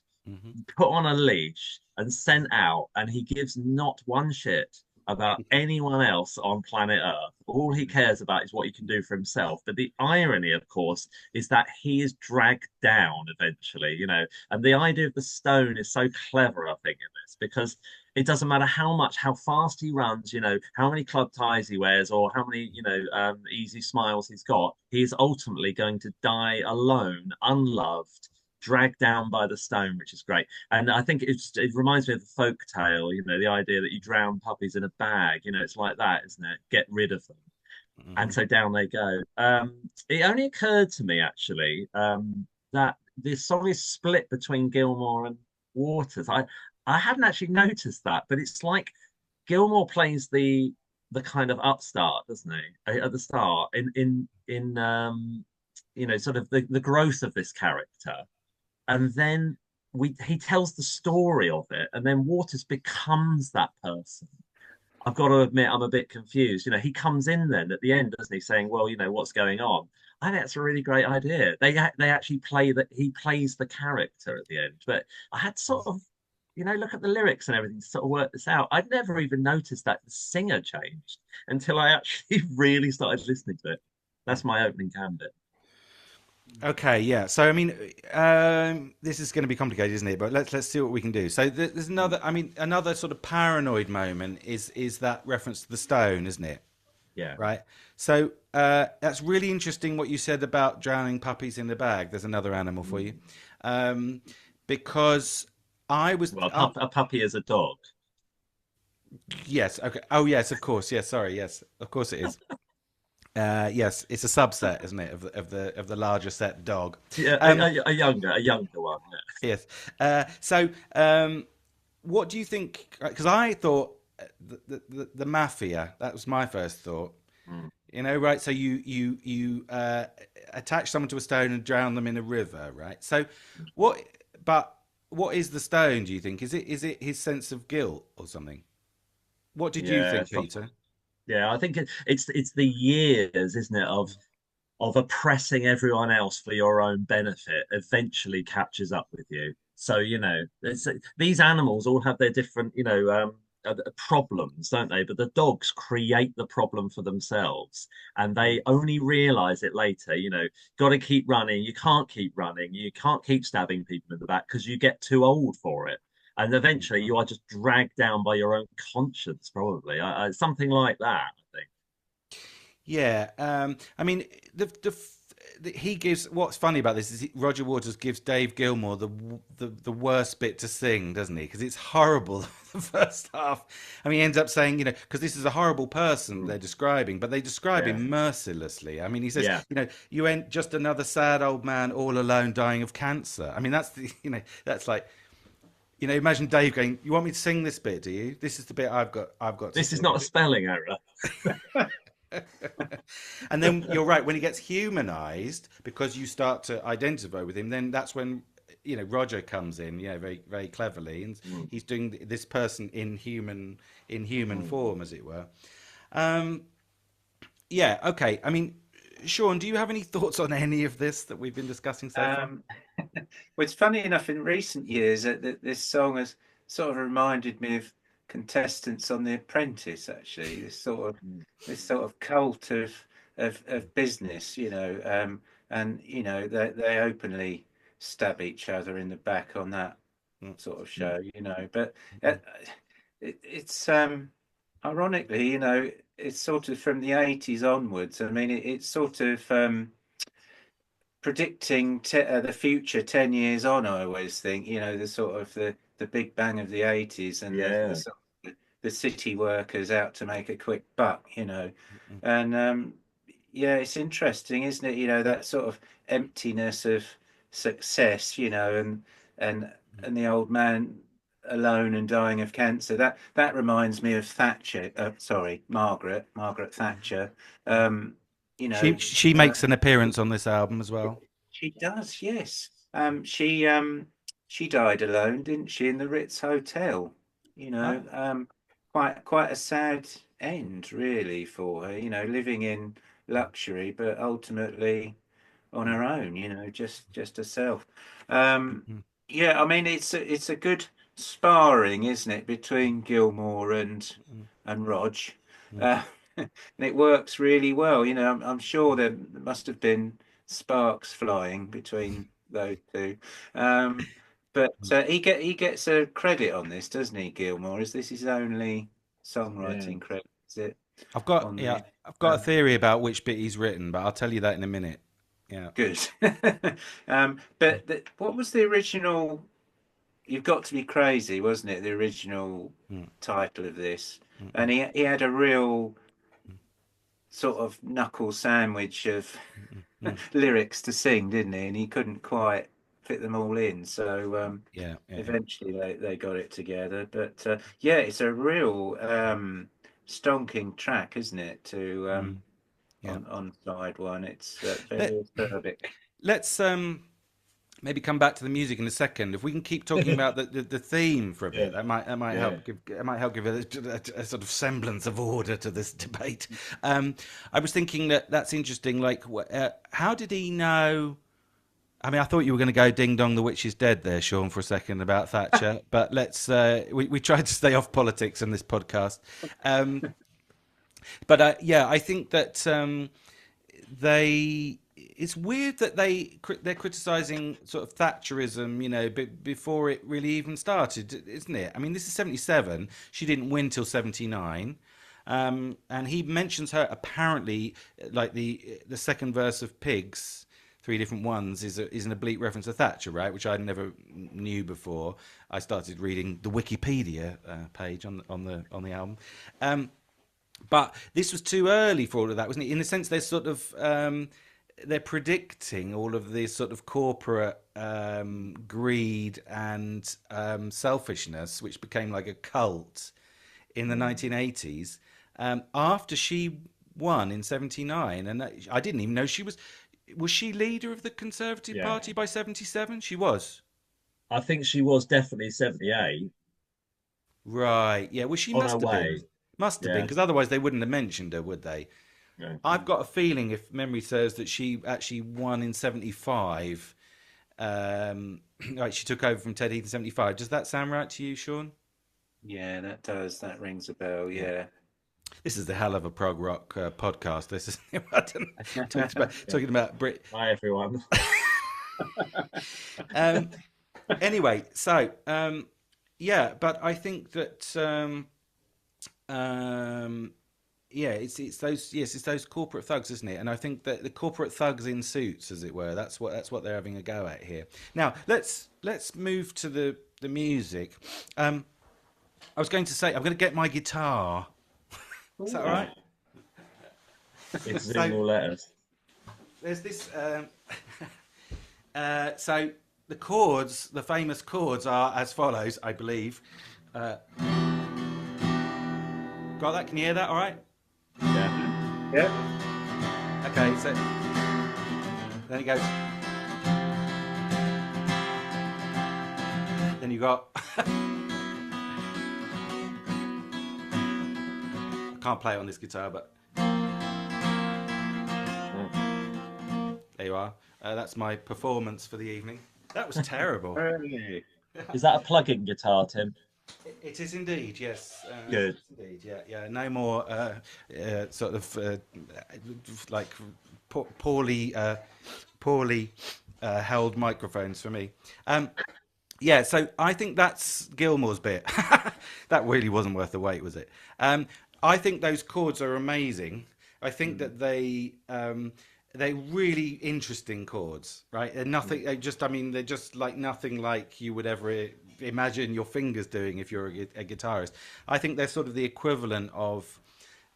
put on a leash and sent out, and he gives not one shit about anyone else on planet Earth. All he cares about is what he can do for himself. But the irony, of course, is that he is dragged down eventually, and the idea of the stone is so clever, I think, in this, because it doesn't matter how fast he runs, how many club ties he wears, or how many, easy smiles he's got. He's ultimately going to die alone, unloved, dragged down by the stone, which is great. And I think it reminds me of the folk tale, the idea that you drown puppies in a bag, it's like that, isn't it? Get rid of them. And so down they go. It only occurred to me, actually, that this song is split between Gilmour and Waters. I hadn't actually noticed that, but it's like Gilmour plays the kind of upstart, doesn't he, at the start, in sort of the growth of this character. and then he tells the story of it, and then Waters becomes that person. I've got to admit, I'm a bit confused. He comes in then at the end, doesn't he, saying, "Well, what's going on." I think that's a really great idea. They actually play that he plays the character at the end. But I had to sort of, look at the lyrics and everything to sort of work this out. I'd never even noticed that the singer changed until I actually really started listening to it. That's my opening gambit. Okay, yeah. So I mean, this is going to be complicated, isn't it? But let's see what we can do. So there's another. I mean, another sort of paranoid moment is that reference to the stone, isn't it? Yeah. Right. So that's really interesting what you said about drowning puppies in the bag. There's another animal for you, um, because I was. Well, a puppy is a dog. Yes. Okay. Oh, yes. Of course. Yes. Sorry. Yes. Of course it is. Yes, it's a subset, isn't it, of the larger set dog. Yeah, Um, a younger one. yes. What do you think? Because I thought the mafia. That was my first thought. Yeah. Right? So you attach someone to a stone and drown them in a river, right? So what? But what is the stone? Do you think is it his sense of guilt or something? What did you Yeah. think, Peter? Yeah, I think it's the years, isn't it, of oppressing everyone else for your own benefit eventually catches up with you. So, these animals all have their different, problems, don't they? But the dogs create the problem for themselves, and they only realize it later. Got to keep running. You can't keep running. You can't keep stabbing people in the back because you get too old for it. And eventually, you are just dragged down by your own conscience, probably. Something like that, I think. Yeah, I mean, he gives. What's funny about this is Roger Waters gives Dave Gilmour the worst bit to sing, doesn't he? Because it's horrible the first half. I mean, he ends up saying, because this is a horrible person they're describing, but they describe Yeah, him mercilessly. I mean, he says, yeah. you ain't just another sad old man all alone dying of cancer. I mean, that's that's like. Imagine Dave going, "You want me to sing this bit, do you? This is the bit I've got to This is sing." not a spelling error. And then you're right, when he gets humanized, because you start to identify with him, then that's when Roger comes in, very very cleverly, and Mm, he's doing this person in human mm. form, as it were. Um, yeah, okay. I mean, Sean, do you have any thoughts on any of this that we've been discussing so far? Um, well, it's funny enough, in recent years that this song has sort of reminded me of contestants on The Apprentice. Actually, Mm. this sort of cult of business, and they openly stab each other in the back on that Mm, sort of Mm. show, But uh, it's ironically, it's sort of from the 80s onwards. I mean, it's sort of predicting the future 10 years on. I always think, the sort of the big bang of the 80s, and the Yeah, sort of the city workers out to make a quick buck, mm, and yeah, it's interesting, isn't it, that sort of emptiness of success, and mm, and the old man alone and dying of cancer. That reminds me of Thatcher, sorry, Margaret mm, Thatcher. mm. um you She know she uh, makes an appearance on this album as well. she does, yes. She died alone, didn't she, in the Ritz Hotel? Ah, Quite a sad end, really, for her. Living in luxury, but ultimately on mm, her own. Just herself. Um, mm, yeah, I mean, it's a good sparring, isn't it, between Gilmore mm, and Rog, mm, uh, and it works really well. I'm sure there must have been sparks flying between those two. Um, but mm. he gets a credit on this, doesn't he, Gilmore? Is this his only yeah. songwriting credit? Is it I've got on yeah, this? I've got a theory about which bit he's written, but I'll tell you that in a minute. Yeah. Good. But what was the original? You've Got to Be Crazy, wasn't it? The original Mm, title of this, mm, and he had a real sort of knuckle sandwich of mm, mm. lyrics to sing, didn't he? And he couldn't quite fit them all in. So Yeah, yeah, yeah. eventually they got it together. But yeah, it's a real stonking track, isn't it? To Mm, yeah. on side one, it's Let very acerbic. let's maybe come back to the music in a second. If we can keep talking about the theme for a bit, Yeah. that might Yeah. help. It might help give a sort of semblance of order to this debate. I was thinking that's interesting. Like, how did he know? I mean, I thought you were going to go "Ding Dong, the Witch is Dead" there, Sean, for a second about Thatcher. But let's we tried to stay off politics in this podcast. But yeah, I think that they. It's weird that they're criticising sort of Thatcherism, you know, before it really even started, isn't it? I mean, this is 77. She didn't win till 79. And he mentions her apparently, like the second verse of Pigs, Three Different Ones, is an oblique reference to Thatcher, right? Which I never knew before. I started reading the Wikipedia page on the album. But this was too early for all of that, wasn't it? In a sense, they're sort of they're predicting all of this sort of corporate greed and selfishness, which became like a cult in the 1980s after she won in 79. And I didn't even know she was she leader of the Conservative Party by 77? She was. I think she was definitely 78 Right. Yeah. Well, she on must her have way. been. Must have been, Yeah. because otherwise they wouldn't have mentioned her, would they? Yeah. I've got a feeling, if memory serves, that she actually won in 75. Right, she took over from Ted Heath in 75. Does that sound right to you, Sean? Yeah, that does. That rings a bell. Yeah. This is the hell of a prog rock podcast. This is I don't know, talking about Brit. Hi, everyone. Anyway, so yeah, but I think that yeah, it's those corporate thugs, isn't it? And I think that the corporate thugs in suits, as it were, that's what they're having a go at here. Now let's move to the music. I was going to say I'm going to get my guitar. Is that all right? It's in all letters. There's this. So the chords, the famous chords, are as follows, I believe. Got that? Can you hear that? All right. Yeah. Yeah. Okay. So then it goes. Then you got. I can't play it on this guitar, but there you are. That's my performance for the evening. That was terrible. Hey. Is that a plug-in guitar, Tim? It is indeed, yes. Good. Indeed, yeah. No more sort of like poorly held microphones for me. Yeah, so I think that's Gilmore's bit. That really wasn't worth the wait, was it? I think those chords are amazing. I think that they're really interesting chords, right? They're nothing. They're just like nothing like you would ever imagine your fingers doing if you're a guitarist. I think they're sort of the equivalent of,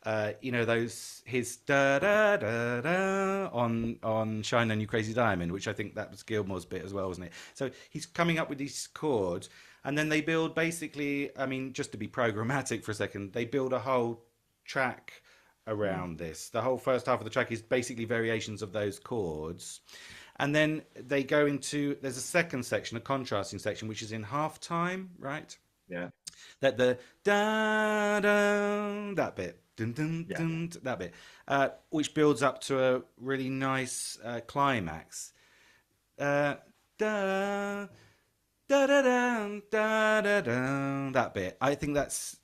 his da da da da on "Shine On You Crazy Diamond," which I think that was Gilmore's bit as well, wasn't it? So he's coming up with these chords, and then they build basically. I mean, just to be programmatic for a second, they build a whole track around this. The whole first half of the track is basically variations of those chords, and then they go into there's a second section, a contrasting section, which is in half time, right? Yeah. That the da da that bit, dun, dun, dun, that bit, which builds up to a really nice climax. Da da da da da da da. That bit. I think that's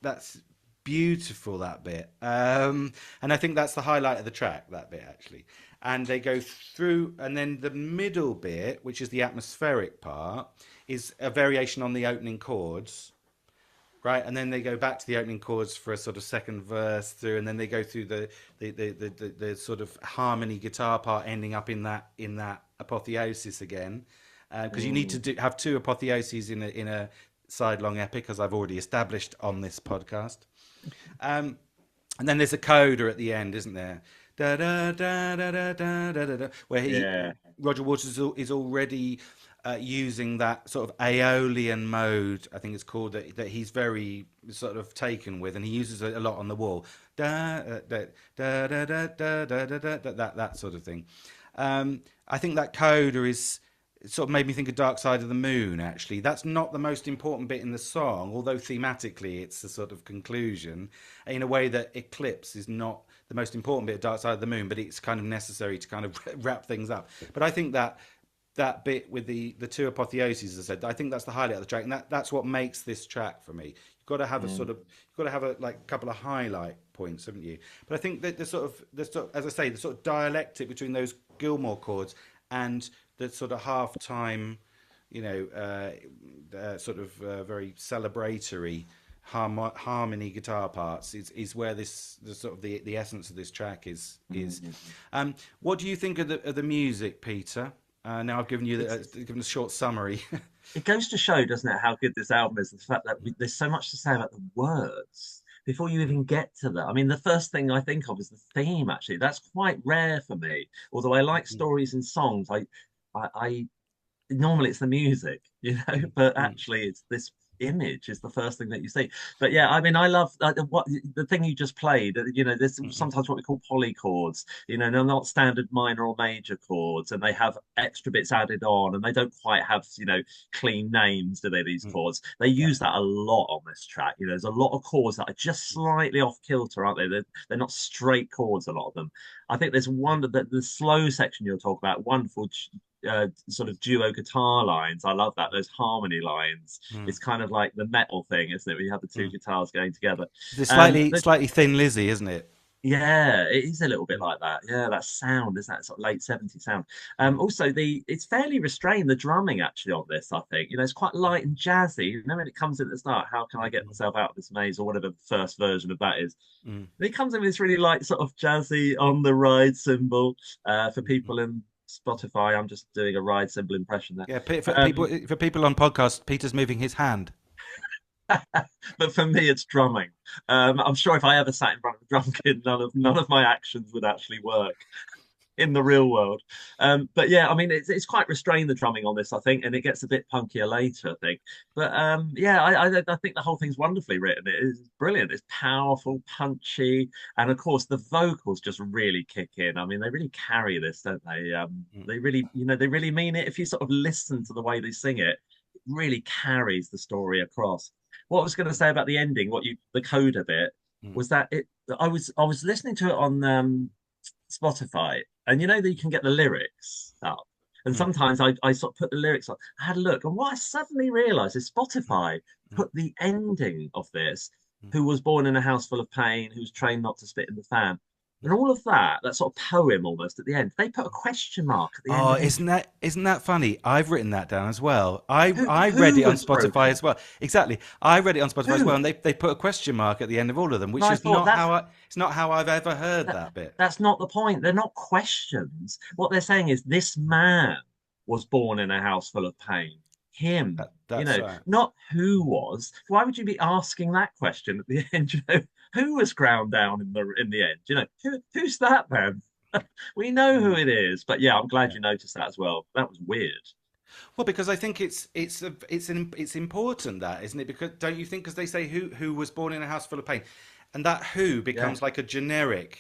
beautiful, that bit, and I think that's the highlight of the track, that bit actually. And they go through, and then the middle bit, which is the atmospheric part, is a variation on the opening chords, right? And then they go back to the opening chords for a sort of second verse through, and then they go through the sort of harmony guitar part, ending up in that apotheosis again, because you need to have two apotheoses in a sidelong epic, as I've already established on this podcast. And then there's a coda at the end, isn't there? Da da da da da da da da. Where Roger Waters is already using that sort of Aeolian mode, I think it's called, that he's very sort of taken with, and he uses it a lot on the wall. Da da da da da da da da da, that sort of thing. I think that coda is it sort of made me think of Dark Side of the Moon, actually. That's not the most important bit in the song, although thematically it's the sort of conclusion, in a way that Eclipse is not the most important bit of Dark Side of the Moon, but it's kind of necessary to kind of wrap things up. But I think that bit with the two apotheoses, as I said, I think that's the highlight of the track, and that's what makes this track for me. You've got to have you've got to have a like couple of highlight points, haven't you? But I think that the sort of, as I say, the sort of dialectic between those Gilmour chords and the sort of halftime, sort of very celebratory harmony guitar parts is where the sort of the essence of this track is. What do you think of the music, Peter? Now I've given you given a short summary. It goes to show, doesn't it, how good this album is? The fact that there's so much to say about the words before you even get to that. I mean, the first thing I think of is the theme. Actually, that's quite rare for me. Although I like stories and songs, I normally it's the music, but actually it's this image is the first thing that you see. But yeah, I mean, I love what the thing you just played. There's sometimes what we call polychords. They're not standard minor or major chords, and they have extra bits added on, and they don't quite have clean names, do they? These chords, they use that a lot on this track. There's a lot of chords that are just slightly off kilter, aren't they? They're not straight chords, a lot of them. I think there's one that the slow section you'll talk about, wonderful sort of duo guitar lines. I love that. Those harmony lines. It's kind of like the metal thing, isn't it? Where you have the two guitars going together. It's slightly Thin Lizzy, isn't it? Yeah, it is a little bit like that. Yeah, that sound is that sort of late 70s sound. Also, it's fairly restrained, the drumming actually on this, I think. It's quite light and jazzy. When it comes in at the start, how can I get myself out of this maze, or whatever the first version of that is. It comes in with this really light sort of jazzy on the ride cymbal for people in Spotify. I'm just doing a ride cymbal impression there. Yeah, for people on podcast, Peter's moving his hand. But for me, it's drumming. I'm sure if I ever sat in front of a drum kit, none of my actions would actually work in the real world. But yeah, I mean, it's quite restrained, the drumming on this, I think, and it gets a bit punkier later, I think. But yeah, I think the whole thing's wonderfully written. It is brilliant. It's powerful, punchy, and of course the vocals just really kick in. I mean, they really carry this, don't they? They really, they really mean it. If you sort of listen to the way they sing it, it really carries the story across. What I was going to say about the ending, the coda bit, was that I was listening to it on Spotify, and that you can get the lyrics up. And sometimes I sort of put the lyrics on. I had a look, and what I suddenly realised is Spotify put the ending of this, who was born in a house full of pain, who was trained not to spit in the fan. And all of that sort of poem almost at the end, they put a question mark at the end. Oh, isn't that funny? I've written that down as well. I read it on Spotify as well. Exactly. I read it on Spotify as well, and they put a question mark at the end of all of them, which is not how I've ever heard that bit. That's not the point. They're not questions. What they're saying is this man was born in a house full of pain. Him, right. Not who was. Why would you be asking that question at the end? Who was ground down in the end? Who's that man? We know who it is. But yeah, I'm glad you noticed that as well. That was weird. Well, because I think it's important, that, isn't it? Because don't you think? Because they say who was born in a house full of pain, and that who becomes like a generic.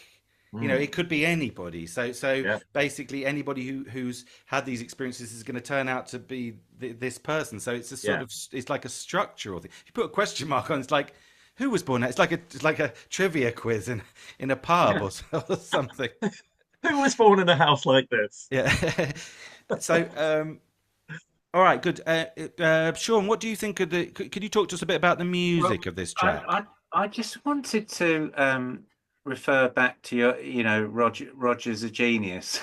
It could be anybody. So basically, anybody who's had these experiences is going to turn out to be this person. So it's a sort of, it's like a structural thing. If you put a question mark on, it's like, who was born? It's like a trivia quiz in a pub or something. Who was born in a house like this? Yeah. So, all right, good. Shaun, what do you think of the? Could you talk to us a bit about the music of this track? I just wanted to refer back to your, Roger's a genius.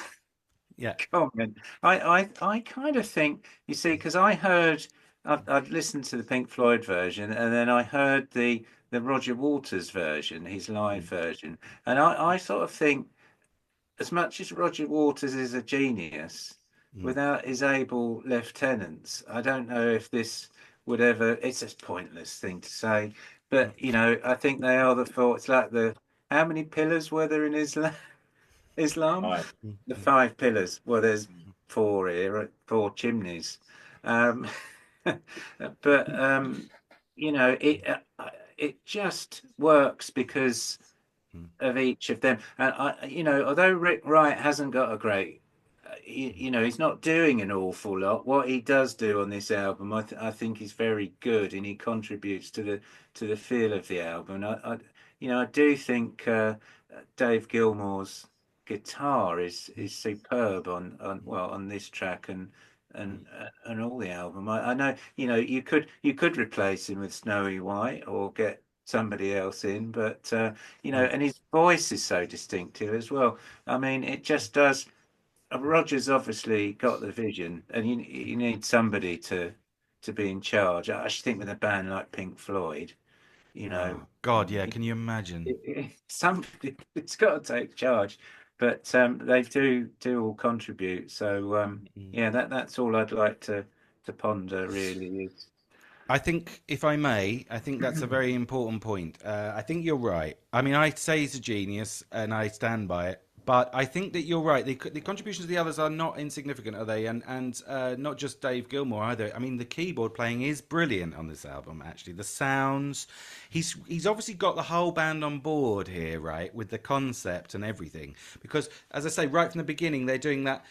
Yeah. Comment. I kind of think, you see, because I've listened to the Pink Floyd version, and then I heard the Roger Waters version, his live version, and I sort of think, as much as Roger Waters is a genius, without his able lieutenants, I don't know if this would ever. It's a pointless thing to say, but I think they are the four. It's like how many pillars were there in Islam? Right. The 5 pillars. Well, there's 4 here, 4 chimneys. But it just works because of each of them. And although Rick Wright hasn't got a great he's not doing an awful lot. What he does do on this album, I think, is very good, and he contributes to the feel of the album. I do think Dave Gilmour's guitar is superb on this track and all the album. I know you could replace him with Snowy White or get somebody else in, but and his voice is so distinctive as well. I mean, it just does. Roger's obviously got the vision, and you need somebody to be in charge. I actually think with a band like Pink Floyd, you know, Oh God, yeah. Can you imagine? somebody it's got to take charge. But they do all contribute. So Mm. yeah, that's all I'd like to ponder really is. I think, if I may, I think that's a very important point. I think you're right. I mean, I say he's a genius, and I stand by it. But I think that you're right. The contributions of the others are not insignificant, are they? And not just Dave Gilmour either. I mean, the keyboard playing is brilliant on this album. Actually, the sounds. He's obviously got the whole band on board here, right, with the concept and everything. Because, as I say, right from the beginning, they're doing that.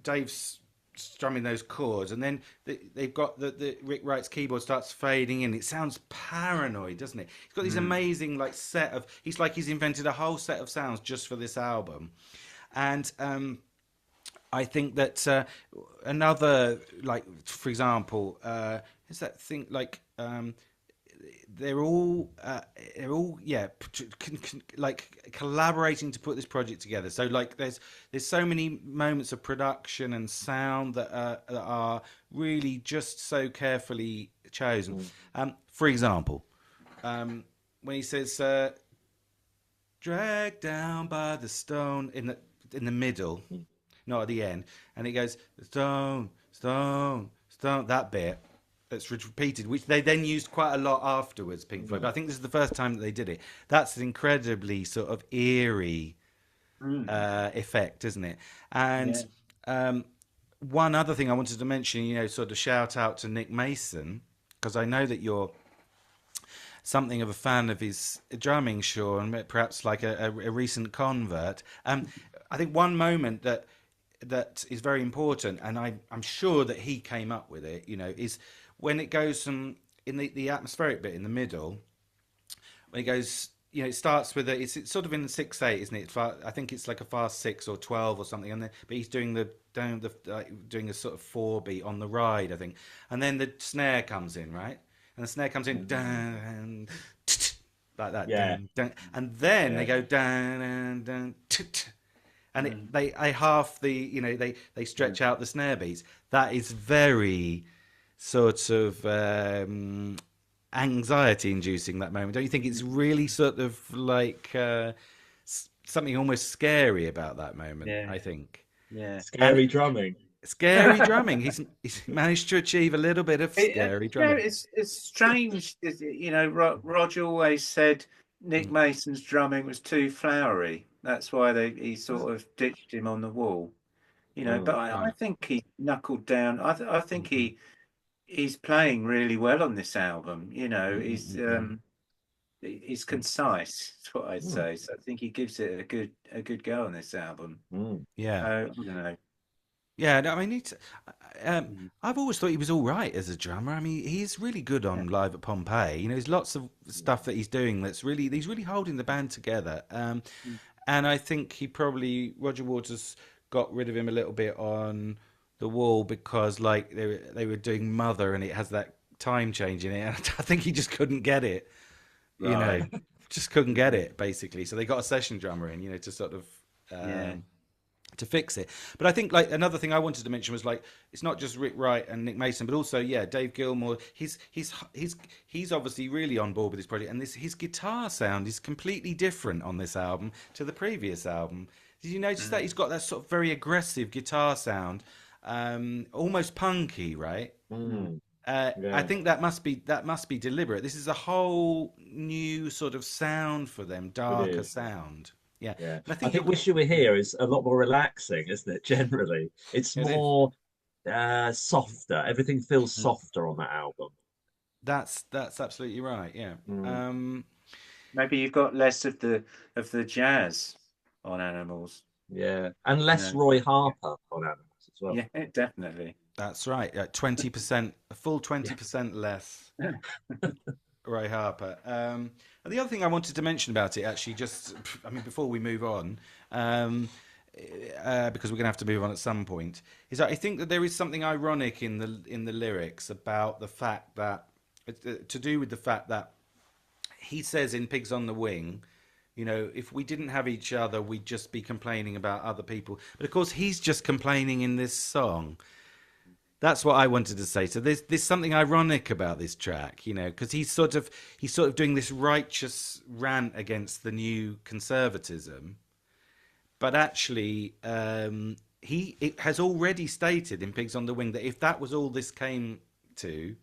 Dave's strumming those chords, and then they've got the Rick Wright's keyboard starts fading in. It sounds paranoid, doesn't it? He's got these amazing like set of. He's like he's invented a whole set of sounds just for this album, and I think that another like, for example, is that thing like. They're all yeah like collaborating to put this project together, so like there's so many moments of production and sound that are really just so carefully chosen. For example, when he says dragged down by the stone in the middle, not at the end, and it goes stone, stone, stone, that bit that's repeated, which they then used quite a lot afterwards, Pink Floyd. But I think this is the first time that they did it. That's an incredibly sort of eerie effect, isn't it? Yeah. And one other thing I wanted to mention, sort of shout out to Nick Mason, because I know that you're something of a fan of his drumming, Sean, perhaps like a recent convert. I think one moment that is very important, and I'm sure that he came up with it, is when it goes from in the atmospheric bit in the middle, when it goes, it starts with it's sort of in the 6/8, isn't it? I think it's like a fast 6 or 12 or something, and then but he's doing doing a sort of 4 beat on the ride, I think, and then the snare comes in, right, and the snare comes in dun, like that, Yeah. dun, dun, and then Yeah. they go dun, dun, dun, and they half they stretch out the snare beats. That is very sort of anxiety inducing, that moment, don't you think? It's really sort of like something almost scary about that moment, Yeah. I think. Yeah. Scary drumming. Scary drumming. He's managed to achieve a little bit of scary drumming. It's strange. Roger always said Nick Mason's drumming was too flowery. That's why he sort of ditched him on the wall. But I Right. think he knuckled down. I think he's playing really well on this album. He's concise. That's what I'd Mm. say. So I think he gives it a good go on this album. Mm. Yeah. I don't know. Yeah, no, I mean, Mm. I've always thought he was all right as a drummer. I mean, he's really good on live at Pompeii. There's lots of stuff that he's doing he's really holding the band together. And I think Roger Waters got rid of him a little bit on the Wall because like they were doing Mother and it has that time change in it. And I think he just couldn't get it, Right. just couldn't get it basically. So they got a session drummer in, to sort of. Yeah. To fix it. But I think like another thing I wanted to mention was like it's not just Rick Wright and Nick Mason, but also Dave Gilmour. He's obviously really on board with this project, and his guitar sound is completely different on this album to the previous album. Did you notice that he's got that sort of very aggressive guitar sound, almost punky, right? Mm. I Yeah. think that must be deliberate. This is a whole new sort of sound for them, It darker is. sound. Yeah, Yeah. and I I think think you're. Wish You Were Here is a lot more relaxing, isn't it? Generally, it's It is. more softer. Everything feels Mm. softer on that album. That's absolutely right. Yeah. Mm. Maybe you've got less of the jazz on Animals. Yeah, and less Yeah, Roy Harper on Animals as well. yeah, definitely. That's right. 20%, a full Yeah. 20% less. Roy Harper. And the other thing I wanted to mention about it, actually, I mean, before we move on, um, because we're going to have to move on at some point, is that I think that there is something ironic in the lyrics about the fact that, to do with the fact that he says in Pigs on the Wing, if we didn't have each other, we'd just be complaining about other people. But of course, he's just complaining in this song. That's what I wanted to say. So there's something ironic about this track, because he's sort of doing this righteous rant against the new conservatism, but actually he it has already stated in Pigs on the Wing that if that was all this came to,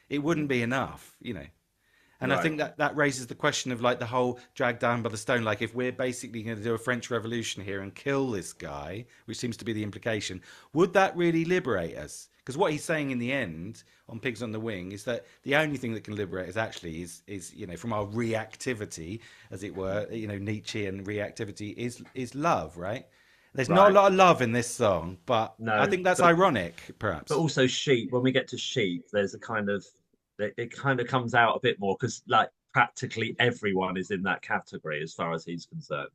it wouldn't be enough. And I Right. think that raises the question of like the whole drag down by the stone. Like if we're basically going to do a French Revolution here and kill this guy, which seems to be the implication, would that really liberate us? Because what he's saying in the end on Pigs on the Wing is that the only thing that can liberate us actually is from our reactivity, as it were, Nietzschean reactivity is love, right? There's not a Right. lot of love in this song, but I No, think that's but ironic, but perhaps. also Sheep. When we get to Sheep, there's a kind of it kind of comes out a bit more because like practically everyone is in that category as far as he's concerned.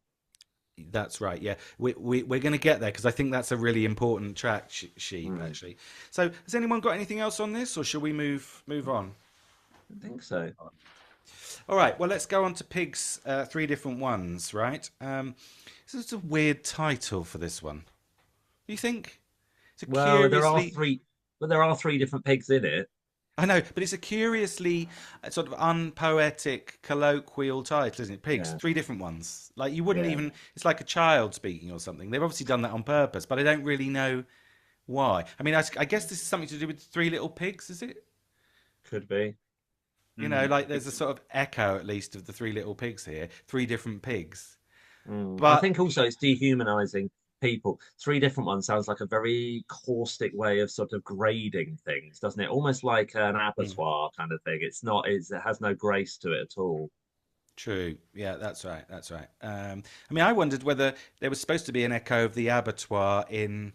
That's right. Yeah, we're going to get there because I think that's a really important track, sheep Mm, actually. So, has anyone got anything else on this, or shall we move on? I think so. All right. Well, let's go on to pigs. Three different ones, right? This is a weird title for this one. Do you think? It's a Well, there are curiously, three, but there are three different pigs in it. I know, but it's a curiously sort of unpoetic, colloquial title, isn't it? Pigs, Yeah, three different ones. Like you wouldn't yeah, even. It's like a child speaking or something. They've obviously done that on purpose, but I don't really know why? I mean, I guess this is something to do with Three Little Pigs, is it? could be. Mm. Like there's a sort of echo, at least, of the Three Little Pigs here. Three different pigs. I But think also it's dehumanizing people. Three different ones sounds like a very caustic way of sort of grading things, doesn't it? Almost like an mm, abattoir kind of thing. It has no grace to it at all. true. Yeah, that's right. That's right. I mean, I wondered whether there was supposed to be an echo of the abattoir in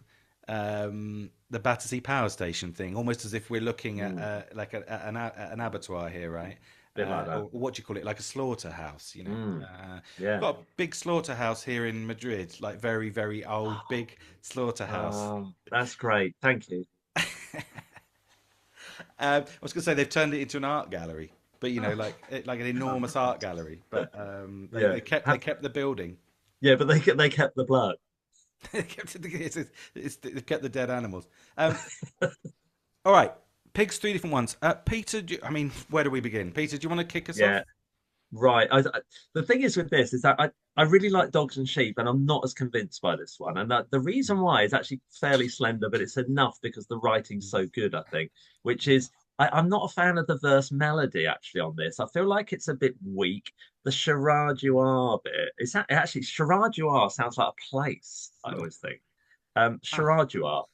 the Battersea power station thing, almost as if we're looking at Mm, an abattoir here, right? bit like Or that. what do you call it? Like a slaughterhouse. Mm, We've yeah. got a big slaughterhouse here in Madrid, like very, very old, big slaughterhouse. That's great. Thank you. I was going to say they've turned it into an art gallery, but like an enormous art gallery. But they, Yeah. they kept they kept the building. Yeah, but they kept the blood. They kept they've kept the dead animals. All right, pigs, three different ones. Peter, I mean, where do we begin? Peter, do you want to kick us Yeah. off? Right. The thing is with this is that I really like dogs and sheep, and I'm not as convinced by this one. And the reason why is actually fairly slender, but it's enough because the writing's so good, I think, which is I'm not a fan of the verse melody actually on this. I feel like it's a bit weak. The charade you are bit, actually charade you are sounds like a place, I always think. Ah, Charade you are.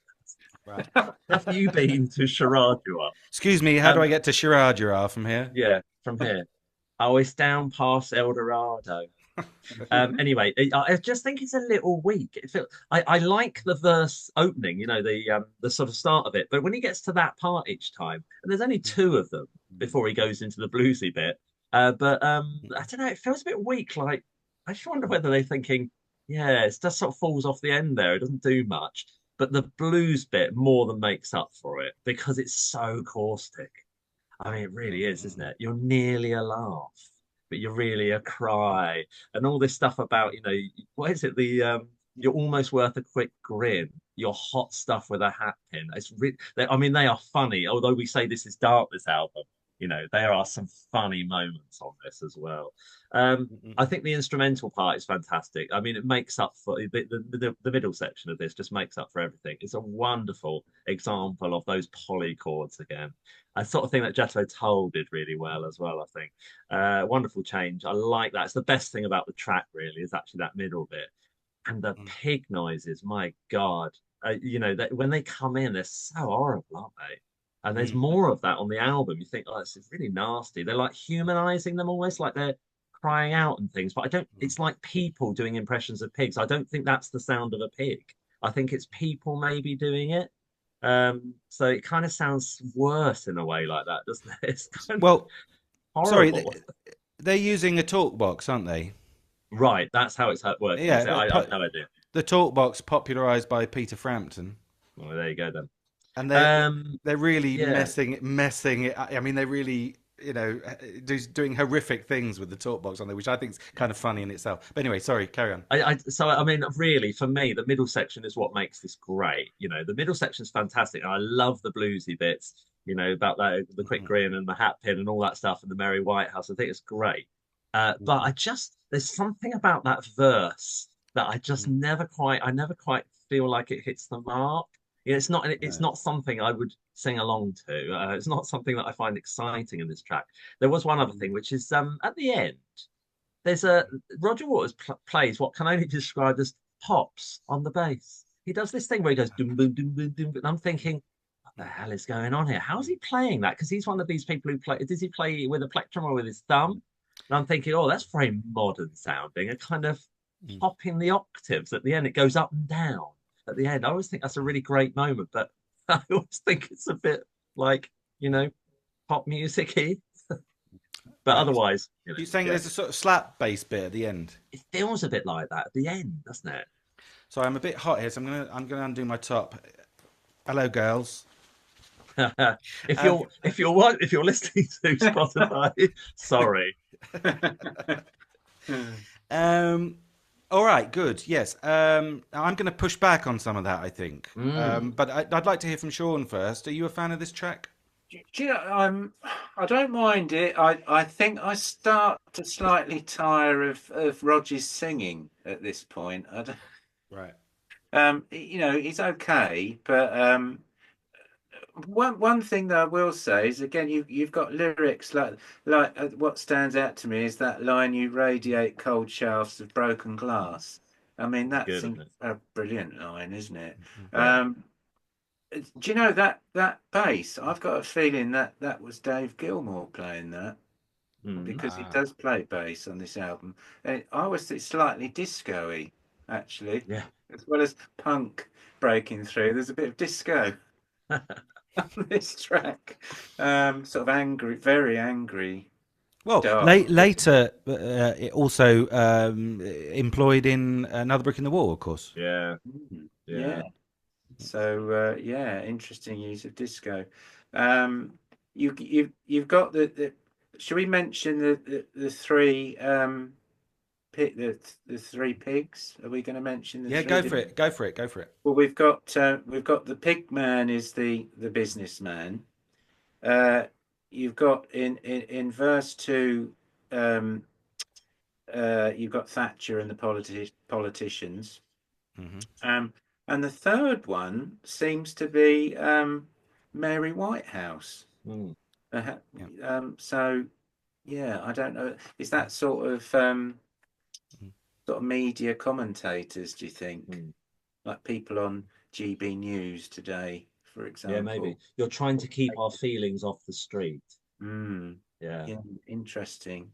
right. Have you been to charade you are? Excuse me, how do I Um, get to Shirajara from here? yeah, from here. Oh, it's down past El Dorado. Anyway, I just think it's a little weak. I like the verse opening, the sort of start of it, but when he gets to that part each time, and there's only two of them before he goes into the bluesy bit, but I don't know, it feels a bit weak. Like I just wonder whether they're thinking, yeah, it just sort of falls off the end there. It doesn't do much, but the blues bit more than makes up for it because it's so caustic. I mean, it really is, isn't it? You're nearly a laugh, but you're really a cry, and all this stuff about, what is it? You're almost worth a quick grin. You're hot stuff with a hat pin. I mean, they are funny. Although we say this is dark, this album, there are some funny moments on this as well. I think the instrumental part is fantastic. I mean, it makes up for the middle section of this, just makes up for everything. It's a wonderful example of those polychords again. I sort of think that Jethro Tull did really well as well. I think wonderful change. I like that. It's the best thing about the track, really, is actually that middle bit and the pig noises. My God, that when they come in, they're so horrible, aren't they? And there's more of that on the album. You think, oh, this is really nasty. They're like humanizing them almost, like they're crying out and things, but I don't. It's like people doing impressions of pigs. I don't think that's the sound of a pig. I think it's people maybe doing it. So it kind of sounds worse in a way like that, doesn't it? It's kind of Well, sorry, horrible. they're using a talk box, aren't they? Right, that's how it's working, is it? Yeah, I've no idea. the talk box popularised by Peter Frampton. Well, there you go then. And Um, they're really yeah. messing it. I mean, they're really doing horrific things with the talk box on there, which I think is kind of funny in itself. But anyway, sorry, carry on. So I mean, really, for me, the middle section is what makes this great. The middle section is fantastic. I love the bluesy bits. About that, the quick grin and the hat pin and all that stuff, and the Mary Whitehouse. I think it's great. But there's something about that verse that I never quite feel like it hits the mark. It's not something I would sing along to. It's not something that I find exciting in this track. There was one other thing, which is at the end. There's a Roger Waters plays what can only be described as pops on the bass. He does this thing where he goes doom boom doom boom doom, and I'm thinking, what the hell is going on here? How's he playing that? Because he's one of these people who play. Does he play with a plectrum or with his thumb? And I'm thinking, oh, that's very modern sounding, a kind of popping the octaves at the end. It goes up and down at the end. I always think that's a really great moment, but I always think it's a bit like, pop music-y. But Right. otherwise, You're saying yeah, there's a sort of slap bass bit at the end. it feels a bit like that at the end, doesn't it? So I'm a bit hot here, so I'm gonna undo my top. Hello, girls. If you're listening to Spotify, sorry. All right, good. Yes. I'm going to push back on some of that, I think. But I'd like to hear from Sean first. Are you a fan of this track? Do you know, I don't mind it. I think I start to slightly tire of Roger's singing at this point. I don't, Right. he's okay, but one thing that I will say is again, you've got lyrics like what stands out to me is that line, "You radiate cold shafts of broken glass." I mean, It's that's good, isn't it? a brilliant line, isn't it? Yeah. Do you know that bass? I've got a feeling that was Dave Gilmour playing that Mm. because he does play bass on this album. And I always think it's slightly disco-y, actually, Yeah. as well as punk breaking through. There's a bit of disco on this track. Sort of angry, very angry, Well, dark. later, it also employed in Another Brick in the Wall, of course. Yeah. Yeah. Yeah. So yeah, interesting use of disco. You've got the should we mention the three the three pigs? Are we going to mention the Yeah, three go for different? it. Go for it. Go for it. Well, we've got the pig man is the businessman. You've got in verse two, um, you've got Thatcher and the politicians. Hmm. Um, and the third one seems to be Mary Whitehouse. Mm. Uh, Yeah. so yeah, I don't know. Is that sort of media commentators, do you think? Mm. Like people on GB News today, for Yeah, maybe. example. You're trying to keep our feelings off the street. Mm, Yeah. yeah, interesting.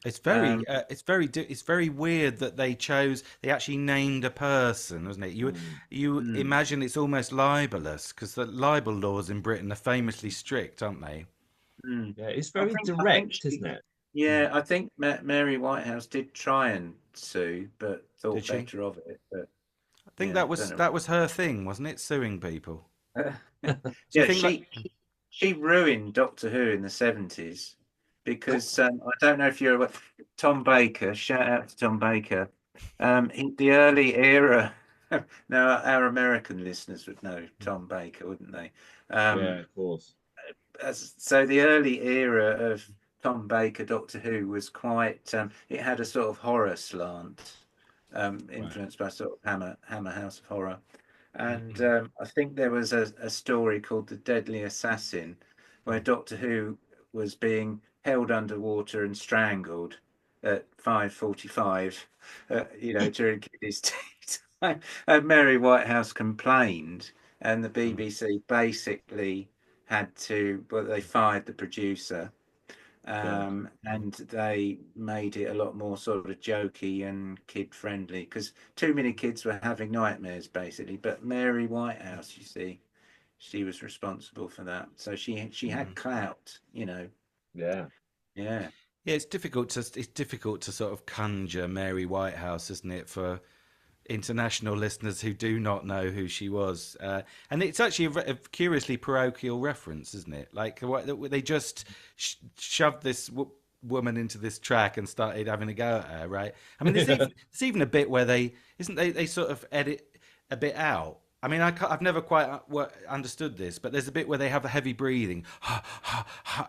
It's Um, it's very weird that they actually named a person, wasn't it? You mm, imagine it's almost libelous because the libel laws in Britain are famously strict, aren't they? mm. Yeah. It's I very think direct, isn't it? yeah, I think Mary Whitehouse did try and sue, but Did thought she? better of it. But I think yeah, don't know. that was her thing, wasn't it? Suing people. Do you Yeah, think that? she ruined Doctor Who in the 70s because I don't know if you're aware, Tom Baker, shout out to Tom Baker. The early era. Now our American listeners would know Tom Baker, wouldn't they? Yeah, Um, of course. so the early era of Tom Baker Doctor Who was quite it had a sort of horror slant, Right. influenced by sort of Hammer House of Horror. And Mhm. I think there was a story called The Deadly Assassin, where Doctor Who was being held underwater and strangled at 5:45, during kiddies' tea time. And Mary Whitehouse complained, and the Mm. BBC basically had to, well, they fired the producer, God. and they made it a lot more sort of jokey and kid friendly because too many kids were having nightmares basically. But Mary Whitehouse, you see, she was responsible for that, so she had Mm. clout, Yeah. yeah. Yeah, it's difficult to sort of conjure Mary Whitehouse, isn't it, for international listeners who do not know who she was. And it's actually a curiously parochial reference, isn't it? Like they just shoved this woman into this track and started having a go at her, right? I mean, there's even a bit where they sort of edit a bit out. I mean, I've never quite understood this, but there's a bit where they have a heavy breathing,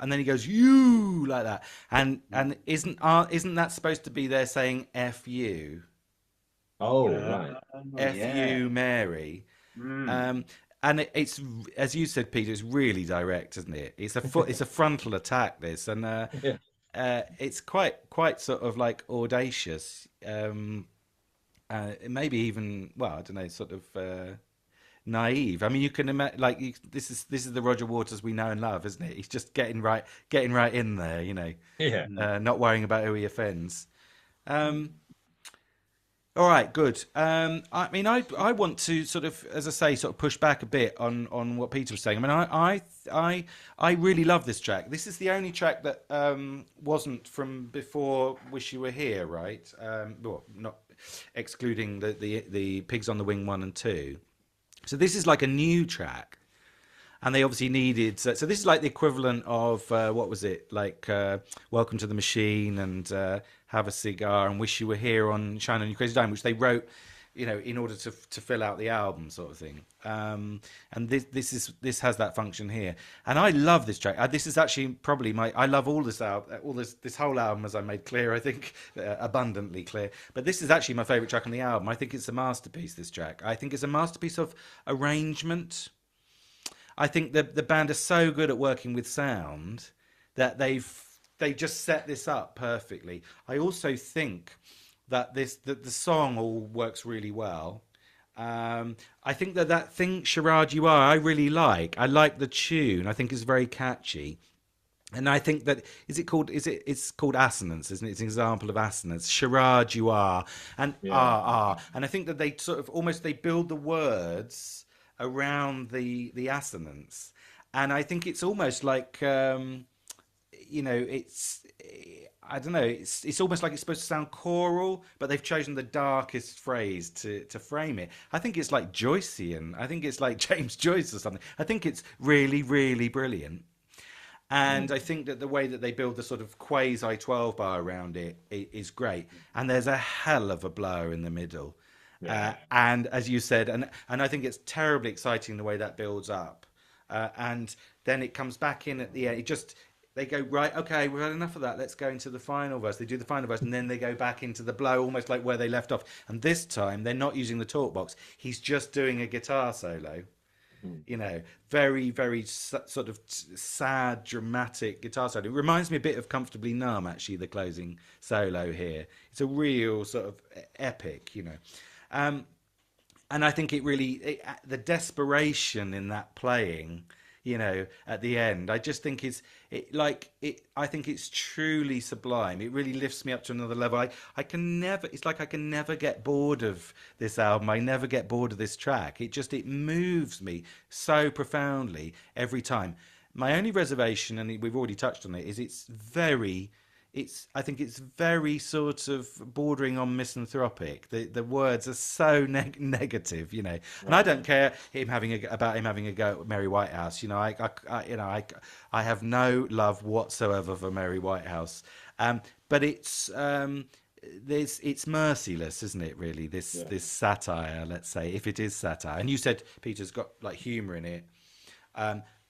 and then he goes "you" like that, and isn't that supposed to be there saying "f you"? Oh, right. F Yeah. you, Mary. Mm. Um, and it's as you said, Peter. It's really direct, isn't it? It's a frontal attack. This and Yeah. it's quite sort of like audacious. Maybe even I don't know, sort of naive. I mean, you can imagine this is the Roger Waters we know and love, isn't it? He's just getting right in there, Yeah. not worrying about who he offends. Um, All right, good. I mean, I want to sort of, as I say, sort of push back a bit on what Peter was saying. I mean, I really love this track. This is the only track that wasn't from before "Wish You Were Here," right? Well, not excluding the Pigs on the Wing 1 and 2. So this is like a new track, and they obviously needed. So this is like the equivalent of what was it like? Welcome to the Machine and Have a Cigar and Wish You Were Here on Shine on You Crazy Diamond, which they wrote, in order to fill out the album, sort of thing. And this has that function here, and I love this track. This is actually probably I love all this album, this whole album, as I made clear. I think abundantly clear. But this is actually my favourite track on the album. I think it's a masterpiece. This track. I think it's a masterpiece of arrangement. I think the band are so good at working with sound that they just set this up perfectly. I also think that the song all works really well. I think that thing "Charade You Are" I really like. I like the tune. I think it's very catchy. And I think that it's called assonance, isn't it? It's an example of assonance. Charade you are, and Yeah. and I think that they sort of almost they build the words around the assonance, and I think it's almost like it's I don't know, it's almost like it's supposed to sound choral, but they've chosen the darkest phrase to frame it. I think it's like Joycean. I think it's like James Joyce or something. I think it's really, really brilliant. And I think that the way that they build the sort of quasi 12 bar around it is great. And there's a hell of a blower in the middle. Yeah. And as you said, and I think it's terribly exciting the way that builds up. And then it comes back in at the end. They go, right, okay, we've had enough of that. Let's go into the final verse. They do the final verse, and then they go back into the blow, almost like where they left off. And this time, they're not using the talk box. He's just doing a guitar solo. Very, very sort of sad, dramatic guitar solo. It reminds me a bit of "Comfortably Numb," actually, the closing solo here. It's a real sort of epic, and I think the desperation in that playing, at the end, I just think I think it's truly sublime. It really lifts me up to another level. I can never get bored of this album. I never get bored of this track. It moves me so profoundly every time. My only reservation, and we've already touched on it, is I think it's very sort of bordering on misanthropic. The words are so negative, and I don't care about him having a go at Mary Whitehouse. I have no love whatsoever for Mary Whitehouse, but it's merciless, isn't it? Really, this satire, let's say, if it is satire. And you said Peter's got like humour in it.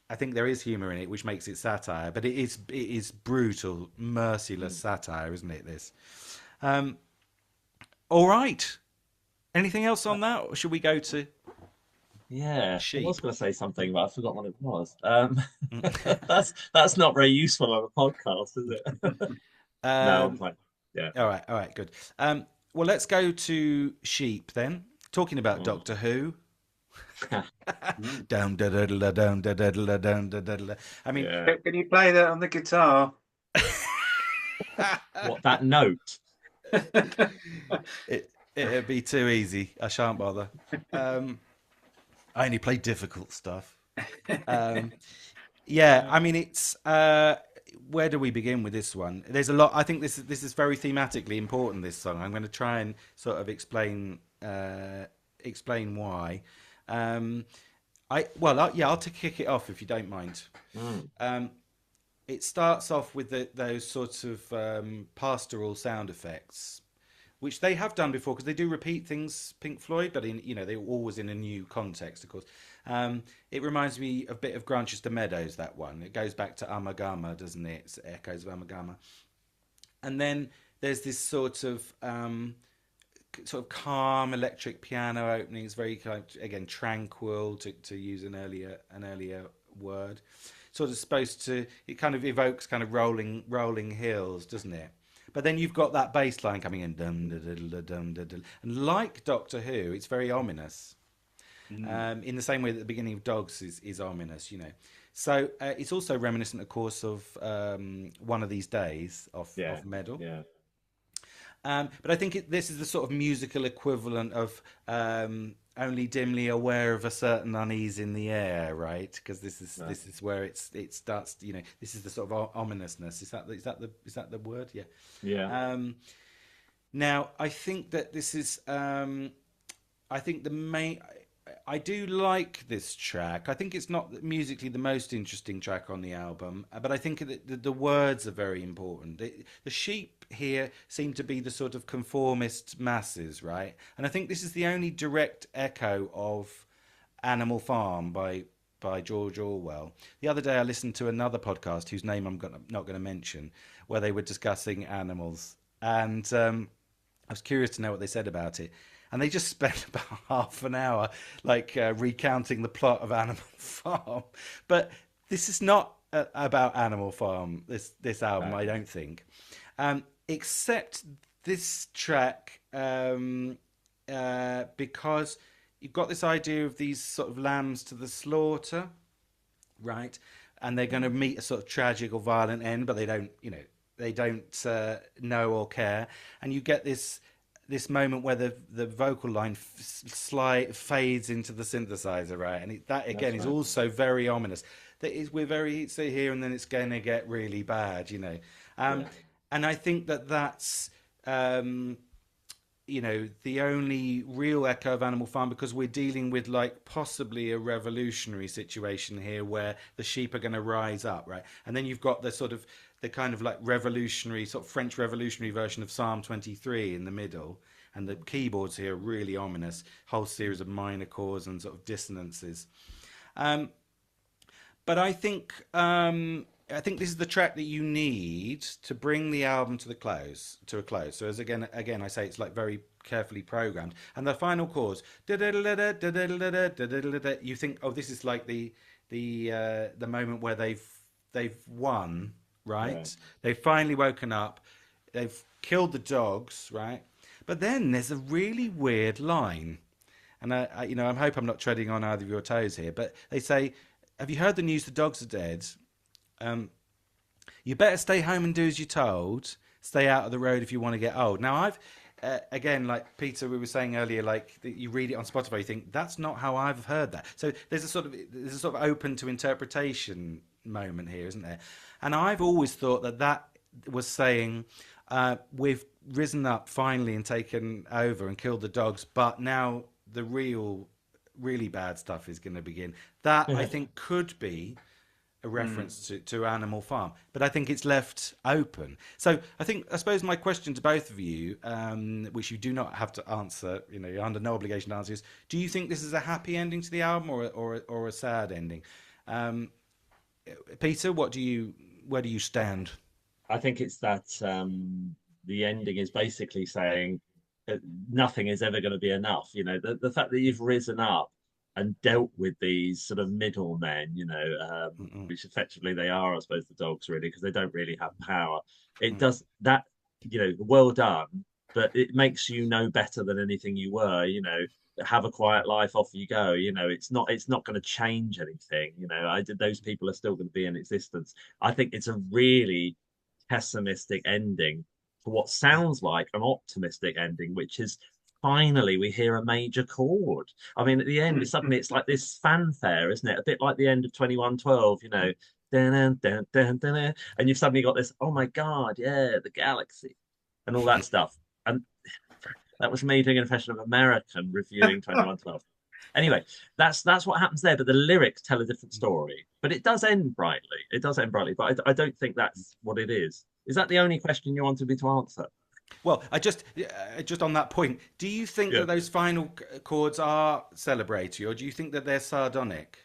I think there is humour in it, which makes it satire, but it is brutal, merciless satire, isn't it? This. All right. Anything else on that, or should we go to Yeah, I sheep? was going to say something, but I forgot what it was. That's not very useful on a podcast, is it? No, I'm fine. Yeah. All right, good. Well, let's go to sheep then. Talking about Doctor Who. Down, da, da, da, down, da, da, da, down, da, da, da. I mean, Yeah. Can you play that on the guitar? What, that note? It'd be too easy. I shan't bother. I only play difficult stuff. Um, yeah, I mean, it's where do we begin with this one? There's a lot. I think this is very thematically important. This song. I'm going to try and sort of explain why. Um, yeah, I'll kick it off if you don't mind. Mm. Um, it starts off with those sorts of pastoral sound effects, which they have done before because they do repeat things, Pink Floyd, but they're always in a new context, of course. It reminds me a bit of Grantchester Meadows, that one. It goes back to Amagama, doesn't it? It's echoes of Amagama. And then there's this sort of calm electric piano opening. It's very kind of, again, tranquil, to use an earlier word. Sort of supposed to, it kind of evokes kind of rolling hills, doesn't it? But then you've got that bass line coming in, dum, da, da, da, dum, da, da. And like Doctor Who, it's very ominous. In the same way that the beginning of Dogs is ominous, you know. So it's also reminiscent, of course, of One of These Days of Medal. Yeah. But I think this is the sort of musical equivalent of only dimly aware of a certain unease in the air, right? Because this is where it starts. You know, this is the sort of ominousness. Is that the word? Yeah. Yeah. Now I think that this is. I think the main. I do like this track. I think it's not musically the most interesting track on the album, but I think the words are very important. The sheep here seem to be the sort of conformist masses, right? And I think this is the only direct echo of Animal Farm by George Orwell. The other day I listened to another podcast whose name not going to mention, where they were discussing animals, and I was curious to know what they said about it. And they just spent about half an hour recounting the plot of Animal Farm. But this is not about Animal Farm, this album, I don't think. Except this track, because you've got this idea of these sort of lambs to the slaughter, right? And they're going to meet a sort of tragic or violent end, but they don't know or care. And you get this moment where the vocal line fades into the synthesizer, right? And that again is also very ominous. We're very here, and then it's going to get really bad, you know. And I think that's the only real echo of Animal Farm, because we're dealing with possibly a revolutionary situation here where the sheep are going to rise up, right? And then you've got the kind of revolutionary, sort of French revolutionary version of Psalm 23 in the middle. And the keyboards here are really ominous, whole series of minor chords and sort of dissonances. But I think this is the track that you need to bring the album to a close. So as again I say, it's very carefully programmed. And the final chorus, you think, oh, this is the moment where they've won, right? Yeah. They've finally woken up. They've killed the dogs, right? But then there's a really weird line, and I hope I'm not treading on either of your toes here. But they say, "Have you heard the news? The dogs are dead. You better stay home and do as you're told. Stay out of the road if you want to get old." Now, I've again, like Peter, we were saying earlier, you read it on Spotify, you think that's not how I've heard that. So there's a sort of open to interpretation moment here, isn't there? And I've always thought that was saying we've risen up finally and taken over and killed the dogs, but now the really bad stuff is going to begin. That I think could be a reference to Animal Farm, but I think it's left open. So I suppose my question to both of you, which you do not have to answer, you're under no obligation to answer, is: do you think this is a happy ending to the album or a sad ending? Peter, where do you stand? I think it's that the ending is basically saying that nothing is ever going to be enough. The fact that you've risen up and dealt with these sort of middlemen, which effectively they are, I suppose, the dogs, really, because they don't really have power. It does that, well done, but it makes you no better than anything you were. Have a quiet life, off you go. It's not going to change anything. Those people are still going to be in existence. I think it's a really pessimistic ending to what sounds like an optimistic ending, which is finally we hear a major chord. I mean, at the end, suddenly it's like this fanfare, isn't it? A bit like the end of 2112, you know, dun, dun, dun, dun, dun, dun, and you've suddenly got this, oh my God, yeah, the galaxy and all that stuff. And that was me doing an impression of American reviewing 2112. Anyway, that's what happens there, but the lyrics tell a different story. But it does end brightly. It does end brightly, but I don't think that's what it is. Is that the only question you wanted me to answer? Well, I just on that point, do you think Yeah. that those final chords are celebratory, or do you think that they're sardonic?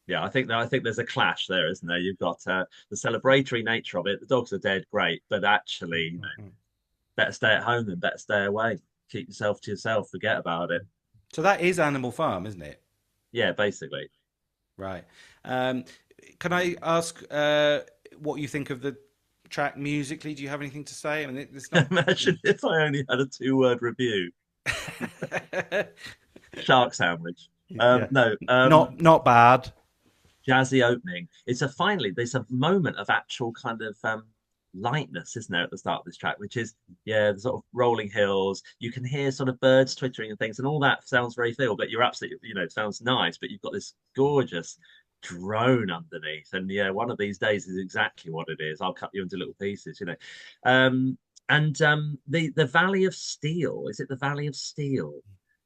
Yeah, I think there's a clash there, isn't there? You've got the celebratory nature of it. The dogs are dead, great, but actually, you know, better stay at home than better stay away. Keep yourself to yourself. Forget about it. So that is Animal Farm, isn't it? Yeah, basically. Right. Um, can I ask what you think of the track musically? Do you have anything to say? I mean, it's not. Imagine if I only had a two-word review. Shark sandwich. Yeah. No, Not bad. jazzy opening. It's a finally there's a moment of actual kind of lightness, isn't there, at the start of this track, which is yeah, the sort of rolling hills. You can hear sort of birds twittering and things, and all that sounds very feel, but you're absolutely, you know, it sounds nice, but you've got this gorgeous drone underneath. And yeah, one of these days is exactly what it is. I'll cut you into little pieces, you know. The Valley of Steel, is it the Valley of Steel?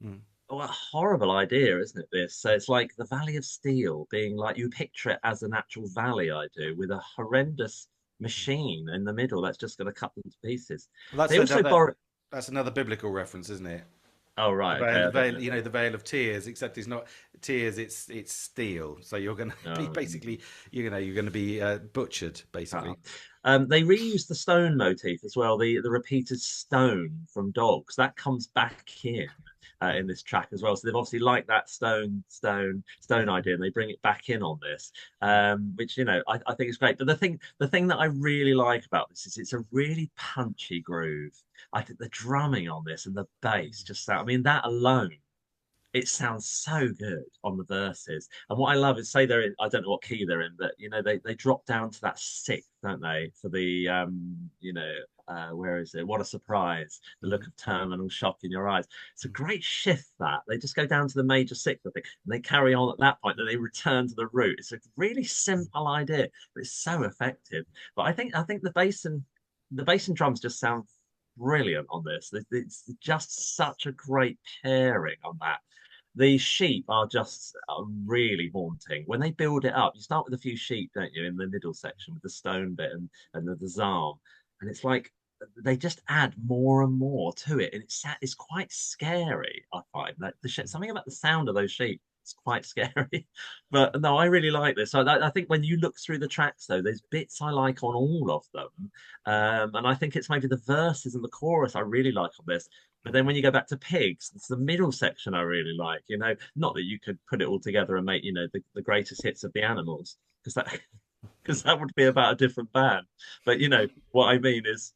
Mm. What a horrible idea, isn't it? This. So it's like the Valley of Steel being like you picture it as an actual valley, I do, with a horrendous machine in the middle that's just going to cut them to pieces. Well, They also borrow. that's another biblical reference, isn't it? Oh, The right. veil, Okay. the I don't veil, know. you know, the veil of tears. Except it's not tears; it's steel. So you're going to be Oh, basically, you know, you're going to be butchered, basically. ah. They reuse the stone motif as well, the repeated stone from dogs. That comes back in this track as well. So they've obviously liked that stone idea, and they bring it back in on this, which you know I think is great. But the thing that I really like about this is it's a really punchy groove. I think the drumming on this and the bass just sound. I mean that alone it sounds so good on the verses. And what I love is say they're in, I don't know what key they're in, but you know, they drop down to that sixth, don't they? For the you know, where is it? What a surprise. The look of terminal shock in your eyes. It's a great shift that. They just go down to the major sixth, I think, and they carry on at that point, then they return to the root. It's a really simple idea, but it's so effective. But I think the bass and drums just sound brilliant on this. It's just such a great pairing on that. The sheep are just really haunting. When they build it up, you start with a few sheep, don't you, in the middle section with the stone bit and the zam. And it's like they just add more and more to it. And it's quite scary, I find. Like something about the sound of those sheep. It's quite scary. But no, I really like this. I think when you look through the tracks, though, there's bits I like on all of them. And I think it's maybe the verses and the chorus I really like on this. But then when you go back to pigs, it's the middle section I really like. You know, not that you could put it all together and make, you know, the greatest hits of the animals, because that because that would be about a different band. But you know, what I mean is,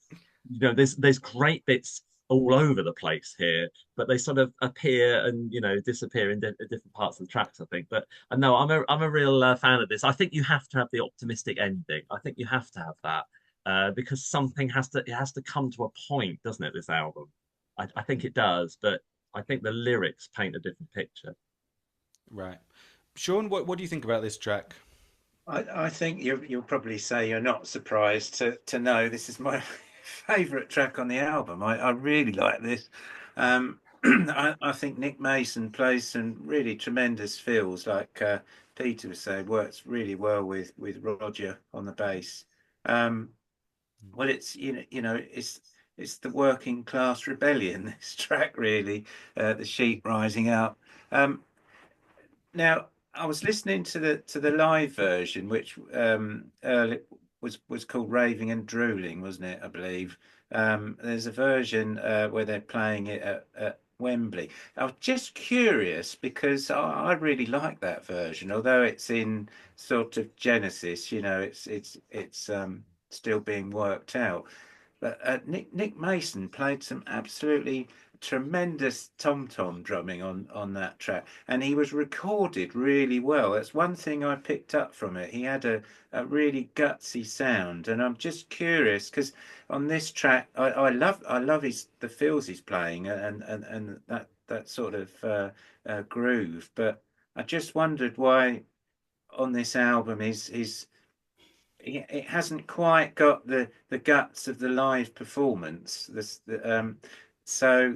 you know, there's great bits all over the place here, but they sort of appear and you know disappear in different parts of the tracks. I think, but no, I'm a real fan of this. I think you have to have the optimistic ending. I think you have to have that because something has to come to a point, doesn't it? This album. I think it does, but I think the lyrics paint a different picture. Right. Sean, what do you think about this track? I think you'll probably say you're not surprised to know this is my favourite track on the album. I really like this. I think Nick Mason plays some really tremendous fills, like Peter was saying, works really well with Roger on the bass. Um, well, it's it's the working class rebellion. This track really, the sheep rising up. Um, Now, I was listening to the live version, which was called Raving and Drooling, wasn't it? I believe. There's a version where they're playing it at Wembley. I was just curious because I really like that version, although it's in sort of Genesis. You know, it's still being worked out. But Nick Mason played some absolutely tremendous tom-tom drumming on that track, and he was recorded really well. That's one thing I picked up from it. He had a really gutsy sound, and I'm just curious because on this track, I love the fills he's playing and that sort of groove, but I just wondered why on this album is it hasn't quite got the guts of the live performance. So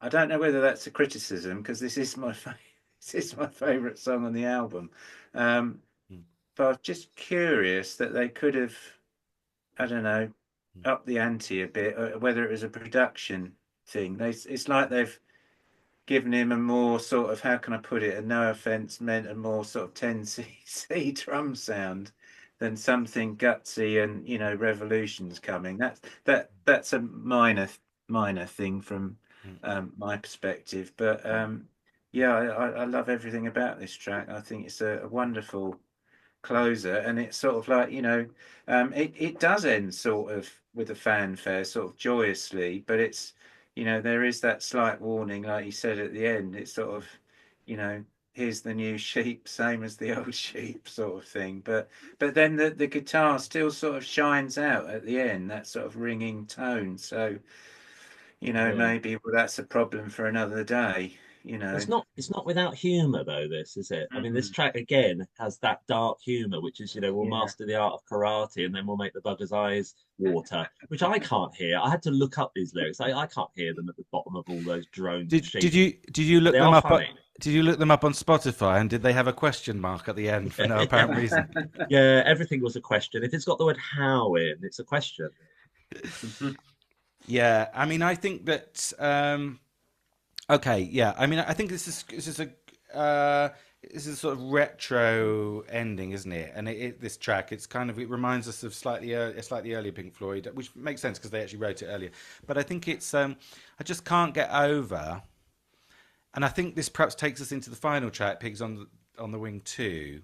I don't know whether that's a criticism because this is my favorite song on the album. Um, Mm. but I was just curious that they could have, I don't know, Mm. upped the ante a bit, or whether it was a production thing. It's like they've given him a more sort of, how can I put it, a no offense meant a more sort of 10cc drum sound than something gutsy and revolutions coming. That's a minor thing from Mm. my perspective, but yeah, I love everything about this track. I think it's a wonderful closer, and it's sort of like it does end sort of with a fanfare, sort of joyously, but it's there is that slight warning, like you said at the end. It's sort of you know here's the new sheep, same as the old sheep, sort of thing. But then the guitar still sort of shines out at the end, that sort of ringing tone. So Yeah. maybe well, that's a problem for another day. It's not without humor though, this, is it? I mean, this Mm, track again has that dark humor, which is, we'll yeah. master the art of karate and then we'll make the bugger's eyes water, which I can't hear. I had to look up these lyrics. I can't hear them at the bottom of all those drones and Did sheep. you look They them are up? funny. Did you look them up on Spotify? And did they have a question mark at the end for no apparent reason? Yeah, everything was a question. If it's got the word how in, it's a question. Yeah, I mean, I think that. Okay, yeah, I mean, I think this is a sort of retro ending, isn't it? And this track, it's kind of it reminds us of slightly earlier Pink Floyd, which makes sense because they actually wrote it earlier. But I think it's I just can't get over, and I think this perhaps takes us into the final track, Pigs on the Wing 2.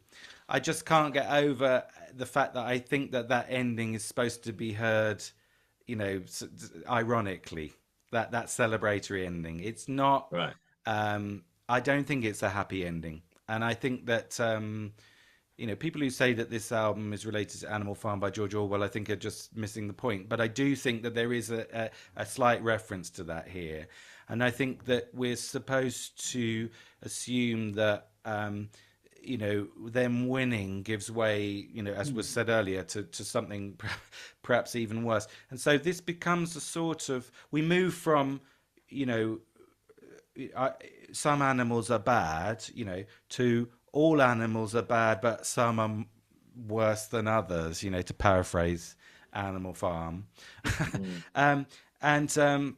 I just can't get over the fact that I think that ending is supposed to be heard, ironically, that celebratory ending. It's not. Right. I don't think it's a happy ending, and I think that people who say that this album is related to Animal Farm by George Orwell, I think are just missing the point. But I do think that there is a slight reference to that here, and I think that we're supposed to assume that them winning gives way, as was said earlier, to something perhaps even worse. And so this becomes a sort of, we move from, you know, some animals are bad, to all animals are bad, but some are worse than others, to paraphrase Animal Farm. Mm. And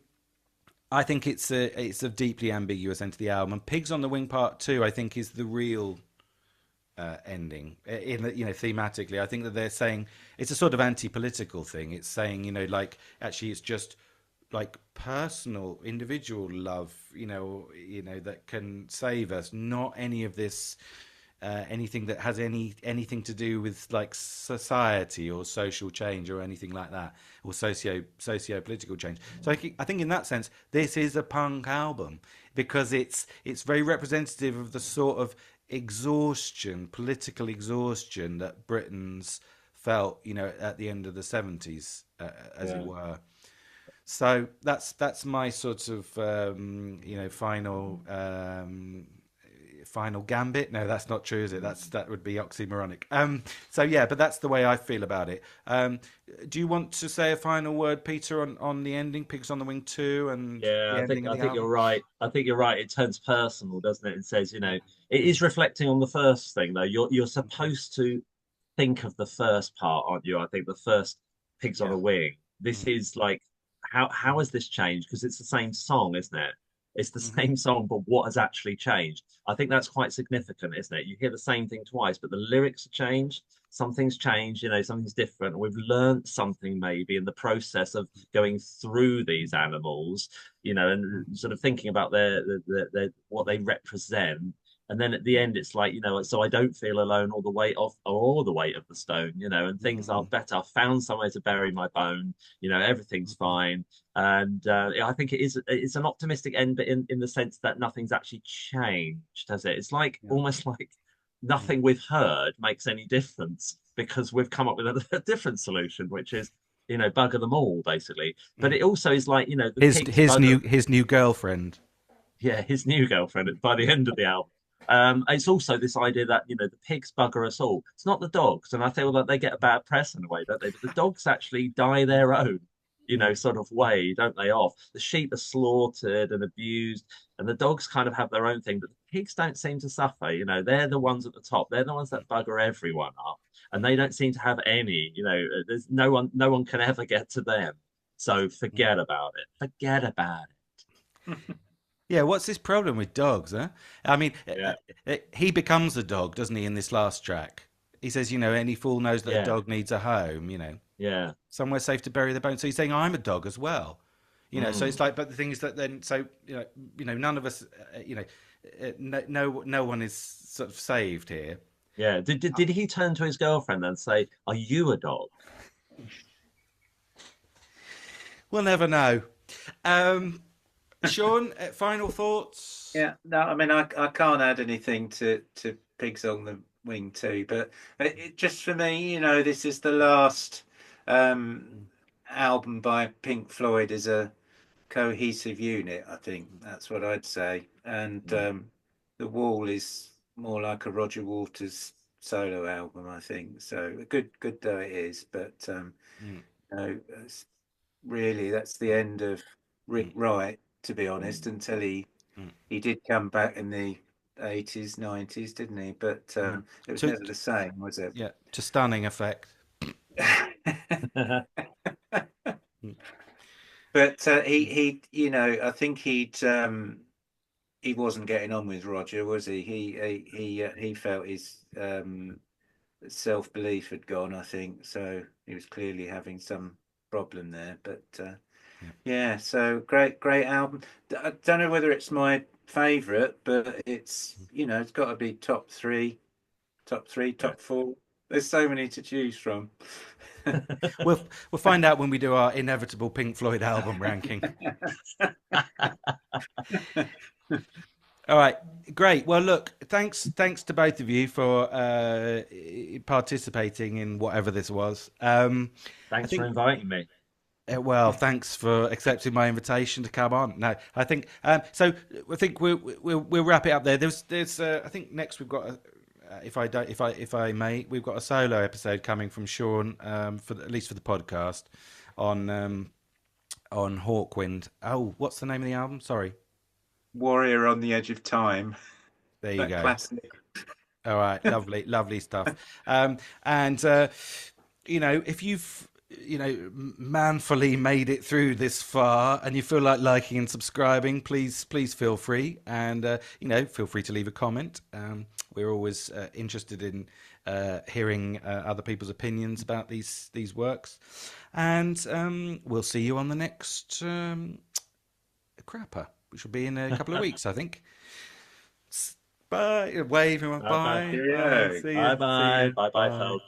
I think it's a deeply ambiguous end to the album. And Pigs on the Wing Part 2, I think, is the real ending thematically. I think that they're saying it's a sort of anti-political thing. It's saying like actually it's just like personal individual love that can save us, not any of this anything that has anything to do with like society or social change or anything like that, or socio-political change. So I think in that sense this is a punk album because it's very representative of the sort of political exhaustion that Britons felt at the end of the 70s, as it Yeah. were. So that's my sort of final gambit. No, that's not true, is it? That would be oxymoronic. So yeah, but that's the way I feel about it. Do you want to say a final word, Peter, on the ending, Pigs on the Wing 2, and Yeah, the I think ending of I the think you're album? right. I think you're right. It turns personal, doesn't it? It says, it is reflecting on the first thing, though. You're supposed to think of the first part, aren't you? I think the first Pigs on Yeah. a Wing. This Mm. is like how has this changed? Because it's the same song, isn't it? It's the Mm-hmm. same song, but what has actually changed? I think that's quite significant, isn't it? You hear the same thing twice, but the lyrics are changed. Something's changed, something's different. We've learned something maybe in the process of going through these animals, and sort of thinking about their what they represent. And then at the end, it's like, so I don't feel alone or the weight of the stone, and things are Mm, better. I've found somewhere to bury my bone, everything's fine. And I think it's an optimistic end, but in the sense that nothing's actually changed, has it? It's like yeah. almost like Mm. nothing we've heard makes any difference because we've come up with a different solution, which is, bugger them all, basically. But Mm. it also is like, the pigs bugger, His new girlfriend. yeah, his new girlfriend by the end of the album. It's also this idea that the pigs bugger us all. It's not the dogs, and I feel like they get a bad press in a way, don't they? But the dogs actually die their own, Mm. sort of way, don't they? Off the sheep are slaughtered and abused, and the dogs kind of have their own thing, but the pigs don't seem to suffer. They're the ones at the top. They're the ones that bugger everyone up, and Mm. they don't seem to have any. There's no one can ever get to them. So Mm. forget about it. Forget about Yeah, what's this problem with dogs, huh? I mean, it. Yeah, he becomes a dog, doesn't he, in this last track? He says, any fool knows that a yeah, dog needs a home, yeah. somewhere safe to bury the bones. So he's saying, I'm a dog as well. So it's Mm. like, but the thing is that then, so, none of us, no one is sort of saved here. Yeah. Did he turn to his girlfriend and say, "Are you a dog?" We'll never know. Sean, final thoughts? Yeah, no, I mean, I can't add anything to Pigs on the Wing too, but just for me, this is the last um, album by Pink Floyd as a cohesive unit. I think that's what I'd say. And Mm, The Wall is more like a Roger Waters solo album, I think. So good though it is, but mm, it's really that's the end of Rick mm, Wright, to be honest, until mm, he did come back in the 80s, 90s, didn't he? But mm. it was To, never the same, was it? yeah, to stunning effect. Mm, But I think he wasn't getting on with Roger, was he? He felt his self belief had gone, I think. So he was clearly having some problem there. But yeah. yeah, so great album. I don't know whether it's my favorite, but it's got to be top three, Yeah. top four. There's so many to choose from. We'll find out when we do our inevitable Pink Floyd album ranking. All right, great. Well, look, thanks to both of you for participating in whatever this was. I Thanks for think. inviting me. Well, thanks for accepting my invitation to come on. No, I think so. I think we'll wrap it up there. There's I think next we've got if I may, we've got a solo episode coming from Sean at least for the podcast on Hawkwind. Oh, what's the name of the album? Sorry. Warrior on the Edge of Time, There you that go. classic. All right, lovely, lovely stuff. And if you've manfully made it through this far, and you feel like liking and subscribing, please feel free, and feel free to leave a comment. We're always interested in hearing other people's opinions about these works, and we'll see you on the next crapper, which will be in a couple of weeks, I think. Bye. Wave everyone. Bye bye. Bye. Bye. Cheerio. See Bye you. See bye. you. Bye bye, Bye. folks.